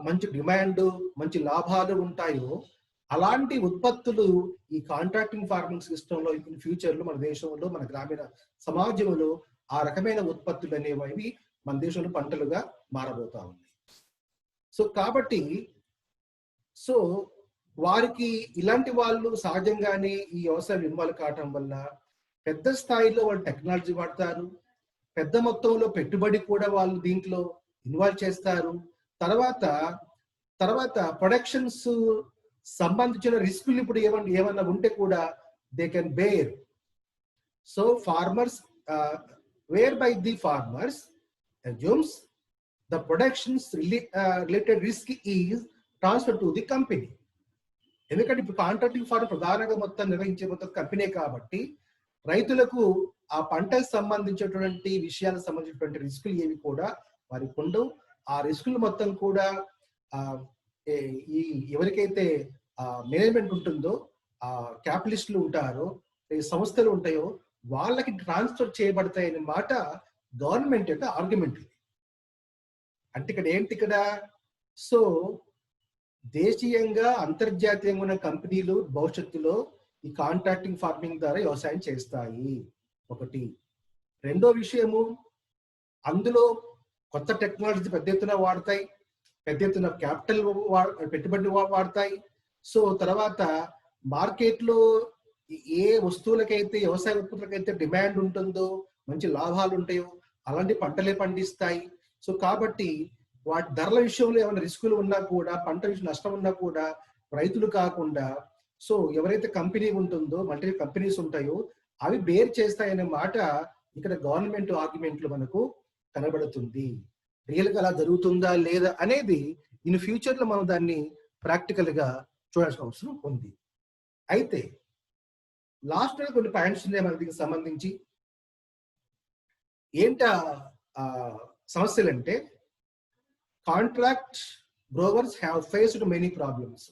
మంచి డిమాండ్, మంచి లాభాలు ఉంటాయో అలాంటి ఉత్పత్తులు ఈ కాంట్రాక్టింగ్ ఫార్మింగ్ సిస్టమ్ లో ఇప్పుడు ఫ్యూచర్ లో మన దేశంలో, మన గ్రామీణ సమాజంలో ఆ రకమైన ఉత్పత్తులు అనేవి మన దేశంలో పంటలుగా మారబోతా ఉన్నాయి. సో కాబట్టి సో వారికి ఇలాంటి వాళ్ళు సహజంగానే ఈ వ్యవసాయం ఇన్వాల్వ్ కావటం వల్ల పెద్ద స్థాయిలో వాళ్ళు టెక్నాలజీ వాడతారు, పెద్ద మొత్తంలో పెట్టుబడి కూడా వాళ్ళు దీంట్లో ఇన్వాల్వ్ చేస్తారు. తర్వాత ప్రొడక్షన్స్ సంబంధించిన రిస్కులు ఇప్పుడు ఏమన్నా ఉంటే కూడా they can bear. So farmers whereby the farmers assumes the productions related risk is transferred to the company. ఎందుకంటే ఇప్పుడు కాంట్రాక్టింగ్ ఫార్మ్ ప్రధానంగా మొత్తం నిర్వహించే మొత్తం కంపెనీ కాబట్టి రైతులకు ఆ పంటకు సంబంధించినటువంటి విషయాలకు సంబంధించినటువంటి రిస్కులు ఏవి కూడా వారికి ఉండవు. ఆ రిస్కులు మొత్తం కూడా ఈ ఎవరికైతే మేనేజ్మెంట్ ఉంటుందో, ఆ క్యాపిటలిస్టులు ఉంటారో, సంస్థలు ఉంటాయో వాళ్ళకి ట్రాన్స్ఫర్ చేయబడతాయనే మాట గవర్నమెంట్ యొక్క ఆర్గ్యుమెంట్. అంటే ఇక్కడ ఏంటి ఇక్కడ, సో దేశీయంగా అంతర్జాతీయంగా ఉన్న కంపెనీలు భవిష్యత్తులో ఈ కాంట్రాక్టింగ్ ఫార్మింగ్ ద్వారా వ్యవసాయం చేస్తాయి. ఒకటి. రెండో విషయము, అందులో కొత్త టెక్నాలజీ పెద్ద ఎత్తున వాడతాయి, పెద్ద ఎత్తున క్యాపిటల్ పెట్టుబడి వాడతాయి. సో తర్వాత మార్కెట్లో ఏ వస్తువులకైతే వ్యవసాయ ఉత్పత్తులకైతే డిమాండ్ ఉంటుందో, మంచి లాభాలు ఉంటాయో అలాంటి పంటలే పండిస్తాయి. సో కాబట్టి వాటి ధరల విషయంలో ఏమైనా రిస్కులు ఉన్నా కూడా, పంట విషయం నష్టం ఉన్నా కూడా రైతులు కాకుండా సో ఎవరైతే కంపెనీ ఉంటుందో, మల్టీ కంపెనీస్ ఉంటాయో అవి బేర్ చేస్తాయనే మాట ఇక్కడ గవర్నమెంట్ ఆర్గ్యుమెంట్లు మనకు కనబడుతుంది. రియల్ గా అలా జరుగుతుందా లేదా అనేది ఇన్ ఫ్యూచర్ లో మనం దాన్ని ప్రాక్టికల్ గా చూడాల్సిన అవసరం ఉంది. అయితే లాస్ట్ కొన్ని పాయింట్స్ ఉన్నాయి మనకి దీనికి సంబంధించి. ఏంటా సమస్యలు అంటే, contract growers have faced many problems.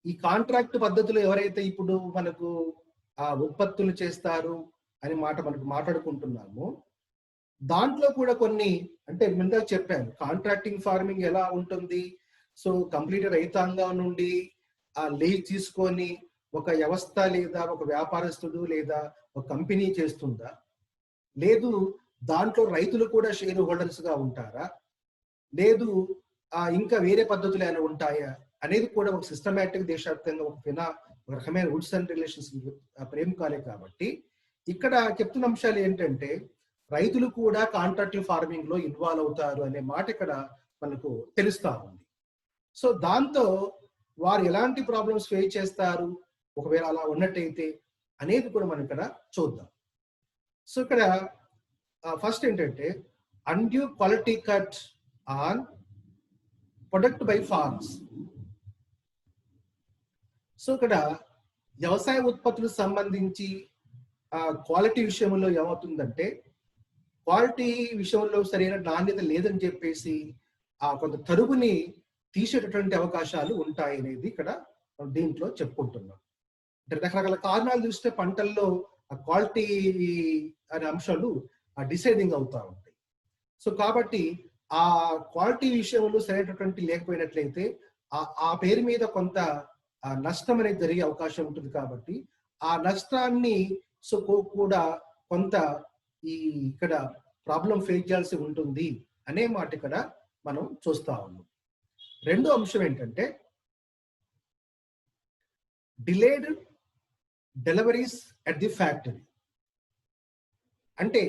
ఈ కాంట్రాక్ట్ పద్ధతిలో ఎవరైతే ఇప్పుడు మనకు ఉత్పత్తులు చేస్తారు అని మనకు మాట్లాడుకుంటున్నాము, దాంట్లో కూడా కొన్ని అంటే ముందుగా చెప్పాను కాంట్రాక్టింగ్ ఫార్మింగ్ ఎలా ఉంటుంది. సో కంప్లీట్ రైతాంగం నుండి లీజ్ తీసుకొని ఒక వ్యవస్థ లేదా ఒక వ్యాపారస్తుడు లేదా ఒక కంపెనీ చేస్తుందా, లేదు దాంట్లో రైతులు కూడా షేర్ హోల్డర్స్ గా ఉంటారా, లేదు ఇంకా వేరే పద్ధతులు ఏమైనా ఉంటాయా అనేది కూడా ఒక సిస్టమేటిక్ దేశవ్యాప్తంగా ఒక రకమైన రూల్స్ అండ్ రిలేషన్స్ ప్రేమకాలే. కాబట్టి ఇక్కడ చెప్తున్న అంశాలు ఏంటంటే, రైతులు కూడా కాంట్రాక్టింగ్ ఫార్మింగ్ లో ఇన్వాల్వ్ అవుతారు అనే మాట ఇక్కడ మనకు తెలుస్తా ఉంది. సో దాంతో వారు ఎలాంటి ప్రాబ్లమ్స్ ఫేస్ చేస్తారు ఒకవేళ అలా ఉన్నట్టయితే అనేది కూడా మనం ఇక్కడ చూద్దాం. సో ఇక్కడ ఫస్ట్ ఏంటంటే, undue quality cut on product by farms. So ఇక్కడ వ్యవసాయ ఉత్పత్తులకు సంబంధించి క్వాలిటీ విషయంలో ఏమవుతుందంటే, క్వాలిటీ విషయంలో సరైన నాణ్యత లేదని చెప్పేసి కొంత తరుగుని తీసేటటువంటి అవకాశాలు ఉంటాయి అనేది ఇక్కడ దీంట్లో చెప్పుకుంటున్నాం. అంటే రకరకాల కారణాలు చూస్తే పంటల్లో క్వాలిటీ అనే అంశాలు డిసైడింగ్ అవుతా ఉంటాయి. సో కాబట్టి ఆ క్వాలిటీ విషయంలో సరైనటువంటి లేకపోయినట్లయితే ఆ పేరు మీద కొంత నష్టం అనేది జరిగే అవకాశం ఉంటుంది. కాబట్టి ఆ నష్టాన్ని సో కూడా కొంత ఇక్కడ ప్రాబ్లం ఫేస్ చేయాల్సి ఉంటుంది అనే మాట ఇక్కడ మనం చూస్తా ఉన్నాం. రెండో అంశం ఏంటంటే, delayed deliveries at the factory. అంటే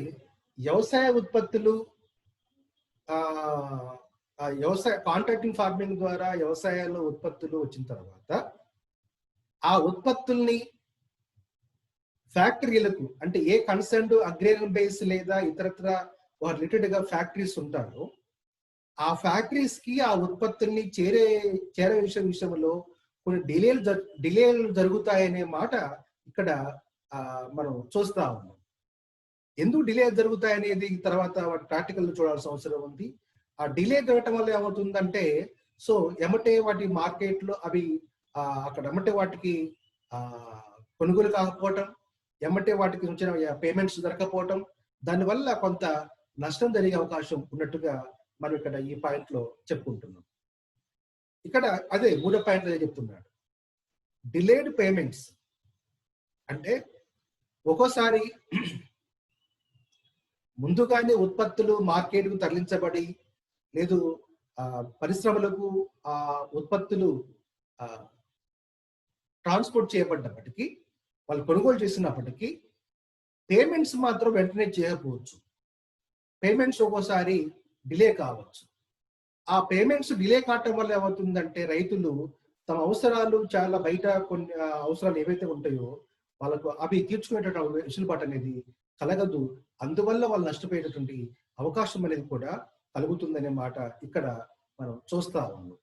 వ్యవసాయ ఉత్పత్తులు వ్యవసాయ కాంట్రాక్టింగ్ ఫార్మింగ్ ద్వారా వ్యవసాయంలో ఉత్పత్తులు వచ్చిన తర్వాత ఆ ఉత్పత్తుల్ని ఫ్యాక్టరీలకు, అంటే ఏ కన్సర్న్డ్ అగ్రేరియన్ బేస్ లేదా ఇతరత్ర రిలేటెడ్ గా ఫ్యాక్టరీస్ ఉంటారో ఆ ఫ్యాక్టరీస్ కి ఆ ఉత్పత్తుల్ని చేరే విషయంలో కొన్ని డిలేలు జరుగుతాయనే మాట ఇక్కడ మనం చూస్తా ఉన్నాం. ఎందుకు డిలే జరుగుతాయనేది తర్వాత ప్రాక్టికల్ చూడాల్సిన అవసరం ఉంది. ఆ డిలే జరగటం వల్ల ఏమవుతుందంటే, సో ఎమ్మటే వాటి మార్కెట్లో అవి అక్కడ ఎమ్మటే వాటికి కొనుగోలు కాకపోవటం, ఎమ్మటే వాటికి వచ్చిన పేమెంట్స్ దొరకపోవటం, దానివల్ల కొంత నష్టం జరిగే అవకాశం ఉన్నట్టుగా మనం ఇక్కడ ఈ పాయింట్ లో చెప్పుకుంటున్నాం. ఇక్కడ అదే మూడో పాయింట్ అదే చెప్తున్నాడు, డిలేడ్ పేమెంట్స్. అంటే ఒక్కోసారి ముందుగానే ఉత్పత్తులు మార్కెట్కు తరలించబడి, లేదు పరిశ్రమలకు ఉత్పత్తులు ట్రాన్స్పోర్ట్ చేయబడ్డప్పటికీ, వాళ్ళు కొనుగోలు చేసినప్పటికీ పేమెంట్స్ మాత్రం వెంటనే చేయకపోవచ్చు. పేమెంట్స్ ఒక్కోసారి డిలే కావచ్చు. ఆ పేమెంట్స్ డిలే కావటం వల్ల ఏమవుతుందంటే, రైతులు తమ అవసరాలు చాలా బయట కొన్ని అవసరాలు ఏవైతే ఉంటాయో వాళ్ళకు అవి తీర్చుకునేటటువంటి వెసులుబాటు అనేది కలగదు. అందువల్ల వాళ్ళు నష్టపోయేటటువంటి అవకాశం అనేది కూడా కలుగుతుందనే మాట ఇక్కడ మనం చూస్తా ఉన్నాం.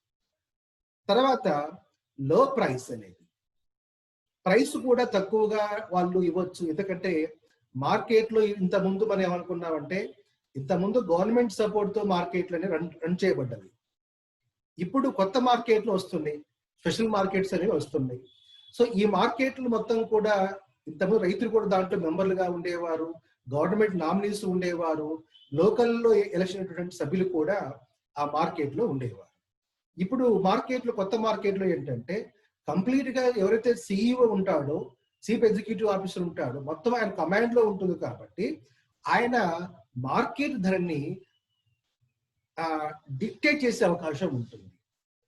తర్వాత లో ప్రైస్ అనేది, ప్రైస్ కూడా తక్కువగా వాళ్ళు ఇవ్వచ్చు. ఎందుకంటే మార్కెట్లో ఇంత ముందు మనం ఏమనుకున్నామంటే, ఇంత ముందు గవర్నమెంట్ సపోర్ట్ తో మార్కెట్లు అనేవి రన్ చేయబడ్డవి. ఇప్పుడు కొత్త మార్కెట్లు వస్తున్నాయి, స్పెషల్ మార్కెట్స్ అనేవి వస్తున్నాయి. సో ఈ మార్కెట్లు మొత్తం కూడా ఇంతకుముందు రైతులు కూడా దాంట్లో మెంబర్లుగా ఉండేవారు, గవర్నమెంట్ నామినీస్ ఉండేవారు, లోకల్లో ఎలక్షన్ అయినటువంటి సభ్యులు కూడా ఆ మార్కెట్లో ఉండేవారు. ఇప్పుడు మార్కెట్లో, కొత్త మార్కెట్లో ఏంటంటే కంప్లీట్ గా ఎవరైతే సిఇఓ ఉంటాడో, చీఫ్ ఎగ్జిక్యూటివ్ ఆఫీసర్ ఉంటాడో, మొత్తం ఆయన కమాండ్ లో ఉంటుంది కాబట్టి ఆయన మార్కెట్ ధరని డిక్టేట్ చేసే అవకాశం ఉంటుంది,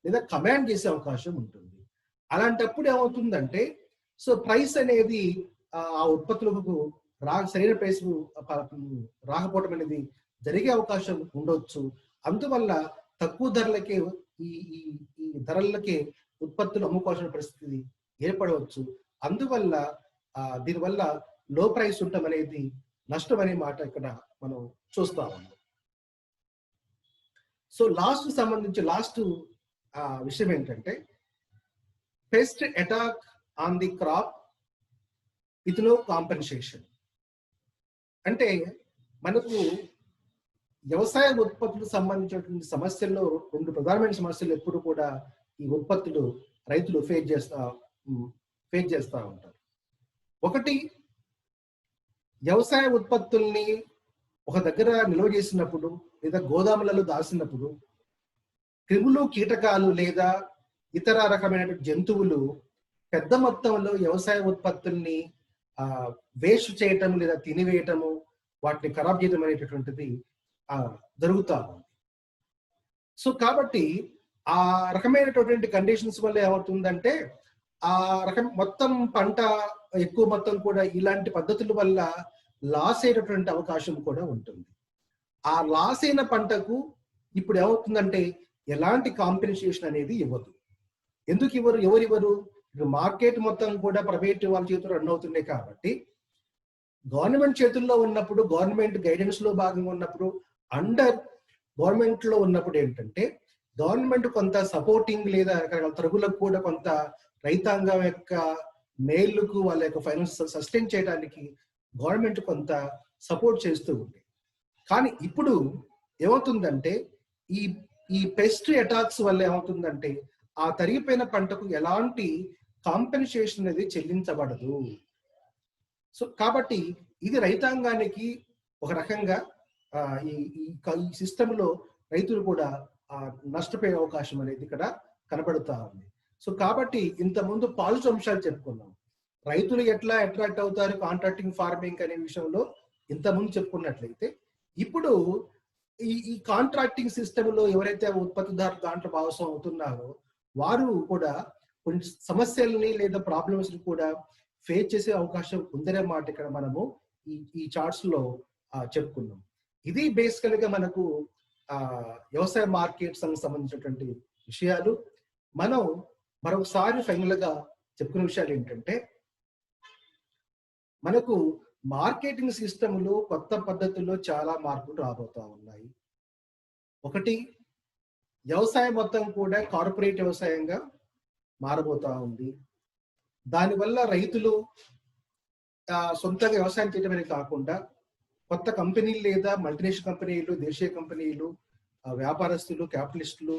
లేదా కమాండ్ చేసే అవకాశం ఉంటుంది. అలాంటప్పుడు ఏమవుతుందంటే, సో ప్రైస్ అనేది ఆ ఉత్పత్తులకు సరైన ప్రైస్ రాకపోవడం అనేది జరిగే అవకాశం ఉండొచ్చు. అందువల్ల తక్కువ ధరలకే ఈ ఈ ఈ ధరలకే ఉత్పత్తులు అమ్ముకోవాల్సిన పరిస్థితి ఏర్పడవచ్చు. అందువల్ల దీనివల్ల లో ప్రైస్ ఉండటం అనేది నష్టం అనే మాట ఇక్కడ మనం చూస్తా ఉన్నాం. సో సంబంధించి విషయం ఏంటంటే, pest attack on the crop with no compensation. అంటే మనకు వ్యవసాయ ఉత్పత్తులకు సంబంధించినటువంటి సమస్యల్లో 2 ప్రధానమైన సమస్యలు ఎప్పుడు కూడా ఈ ఉత్పత్తులు రైతులు ఫేస్ చేస్తా ఉంటారు. ఒకటి, వ్యవసాయ ఉత్పత్తుల్ని ఒక దగ్గర నిల్వ చేసినప్పుడు లేదా గోదాములలో దాచినప్పుడు క్రిములు, కీటకాలు లేదా ఇతర రకమైన జంతువులు పెద్ద మొత్తంలో వ్యవసాయ ఉత్పత్తుల్ని వేస్ట్ చేయటం లేదా తినివేయటము, వాటిని ఖరాబ్ చేయడం అనేటటువంటిది జరుగుతా ఉంది. సో కాబట్టి ఆ రకమైనటువంటి కండిషన్స్ వల్ల ఏమవుతుందంటే, ఆ రకం మొత్తం పంట ఎక్కువ మొత్తం కూడా ఇలాంటి పద్ధతుల వల్ల లాస్ అయ్యేటటువంటి అవకాశం కూడా ఉంటుంది. ఆ లాస్ అయిన పంటకు ఇప్పుడు ఏమవుతుందంటే ఎలాంటి కాంపెన్సేషన్ అనేది ఇవ్వదు. ఎందుకు ఇవ్వరు? ఎవరివ్వరు? మార్కెట్ మొత్తం కూడా ప్రైవేట్ వాళ్ళ చేతుల్లో రన్ అవుతున్నాయి కాబట్టి, గవర్నమెంట్ చేతుల్లో ఉన్నప్పుడు, గవర్నమెంట్ గైడెన్స్ లో భాగంగా ఉన్నప్పుడు, అండర్ గవర్నమెంట్ లో ఉన్నప్పుడు ఏంటంటే, గవర్నమెంట్ కొంత సపోర్టింగ్ లేదా రకరకాల తరుగులకు కూడా కొంత రైతాంగం యొక్క మేలుకు, వాళ్ళ యొక్క ఫైనాన్స్ సస్టైన్ చేయడానికి గవర్నమెంట్ కొంత సపోర్ట్ చేస్తూ ఉంది. కానీ ఇప్పుడు ఏమవుతుందంటే, ఈ పెస్ట్ అటాక్స్ వల్ల ఏమవుతుందంటే, ఆ తరిగిపోయిన పంటకు ఎలాంటి కాంపెన్సేషన్ అనేది చెల్లించబడదు. సో కాబట్టి ఇది రైతాంగానికి ఒక రకంగా ఈ సిస్టమ్ లో రైతులు కూడా నష్టపోయే అవకాశం అనేది ఇక్కడ కనబడుతా ఉంది. సో కాబట్టి ఇంతకుముందు పాజిటివ్ అంశాలు చెప్పుకున్నాం. రైతులు ఎట్లా అట్రాక్ట్ అవుతారు కాంట్రాక్టింగ్ ఫార్మింగ్ అనే విషయంలో ఇంతకుముందు చెప్పుకున్నట్లయితే, ఇప్పుడు ఈ కాంట్రాక్టింగ్ సిస్టమ్ లో ఎవరైతే ఉత్పత్తిదారులు దాంట్లో భాగస్వామ్యం అవుతున్నారో వారు కూడా కొన్ని సమస్యల్ని లేదా ప్రాబ్లమ్స్ ని కూడా ఫేస్ చేసే అవకాశం ఉందనే మాట ఇక్కడ మనము ఈ చార్ట్స్ లో చెప్పుకున్నాం. ఇది బేసికల్ గా మనకు వ్యవసాయ మార్కెట్స్ సంబంధించినటువంటి విషయాలు. మనం మరొకసారి ఫైనల్ గా చెప్పుకునే విషయాలు ఏంటంటే, మనకు మార్కెటింగ్ సిస్టంలో కొత్త పద్ధతుల్లో చాలా మార్పులు రాబోతా ఉన్నాయి. ఒకటి, వ్యవసాయం మొత్తం కూడా కార్పొరేట్ వ్యవసాయంగా మారబోతా ఉంది. దానివల్ల రైతులు సొంతంగా వ్యవసాయం చేయడమే కాకుండా కొత్త కంపెనీలు లేదా మల్టీనేషనల్ కంపెనీలు, దేశీయ కంపెనీలు, వ్యాపారస్తులు, క్యాపిటలిస్టులు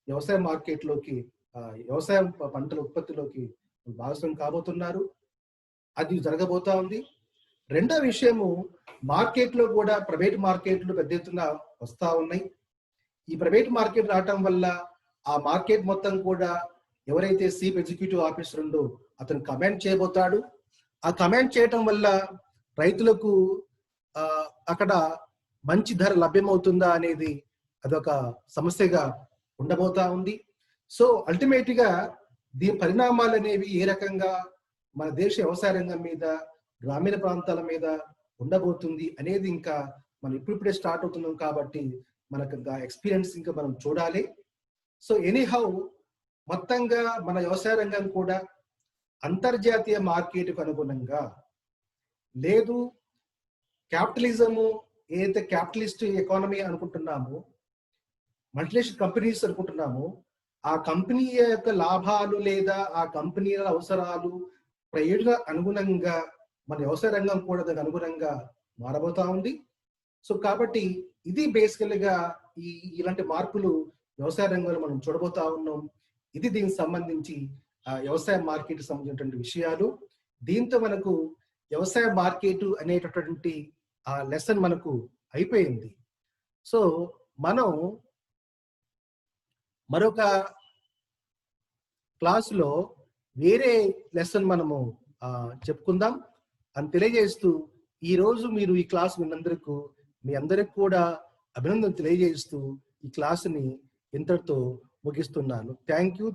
వ్యవసాయ మార్కెట్లోకి, వ్యవసాయ పంటల ఉత్పత్తిలోకి భాగస్వామ్యం కాబోతున్నారు. అది జరగబోతా ఉంది. రెండో విషయము, మార్కెట్లో కూడా ప్రైవేట్ మార్కెట్లు పెద్ద ఎత్తున వస్తా ఉన్నాయి. ఈ ప్రైవేట్ మార్కెట్ రావటం వల్ల ఆ మార్కెట్ మొత్తం కూడా ఎవరైతే చీఫ్ ఎగ్జిక్యూటివ్ ఆఫీసర్ ఉందో అతను కమాండ్ చేయబోతాడు. ఆ కమాండ్ చేయటం వల్ల రైతులకు అక్కడ మంచి ధర లభ్యమవుతుందా అనేది అదొక సమస్యగా ఉండబోతా ఉంది. సో అల్టిమేట్ గా దీని పరిణామాలు అనేవి ఏ రకంగా మన దేశ వ్యవసాయ రంగం మీద, గ్రామీణ ప్రాంతాల మీద ఉండబోతుంది అనేది ఇంకా మనం ఇప్పుడిప్పుడే స్టార్ట్ అవుతున్నాం కాబట్టి మనకు ఎక్స్పీరియన్స్ ఇంకా మనం చూడాలి. సో ఎనీహౌ మొత్తంగా మన వ్యవసాయ రంగం కూడా అంతర్జాతీయ మార్కెట్కు అనుగుణంగా లేదు, క్యాపిటలిజము ఏదైతే క్యాపిటలిస్ట్ ఎకానమీ అనుకుంటున్నామో, మల్టీనేషనల్ కంపెనీస్ అనుకుంటున్నామో, ఆ కంపెనీ యొక్క లాభాలు లేదా ఆ కంపెనీల అవసరాలు, ప్రయోజన అనుగుణంగా మన వ్యవసాయ రంగం కూడా దానికి అనుగుణంగా మారబోతా ఉంది. సో కాబట్టి ఇది బేసికల్ గా ఇలాంటి మార్పులు వ్యవసాయ రంగంలో మనం చూడబోతా ఉన్నాం. ఇది దీనికి సంబంధించి వ్యవసాయ మార్కెట్ సంబంధించినటువంటి విషయాలు. దీంతో మనకు వ్యవసాయ మార్కెట్ అనేటటువంటి లెసన్ మనకు అయిపోయింది. సో మనం మరొక క్లాసులో వేరే లెసన్ మనము చెప్పుకుందాం అని తెలియజేస్తూ, ఈ రోజు మీరు ఈ క్లాస్ విన్నందుకు మీ అందరికి కూడా అభినందనలు తెలియజేస్తూ ఈ క్లాసుని ఇంతటితో ముగిస్తున్నాను. Thank you.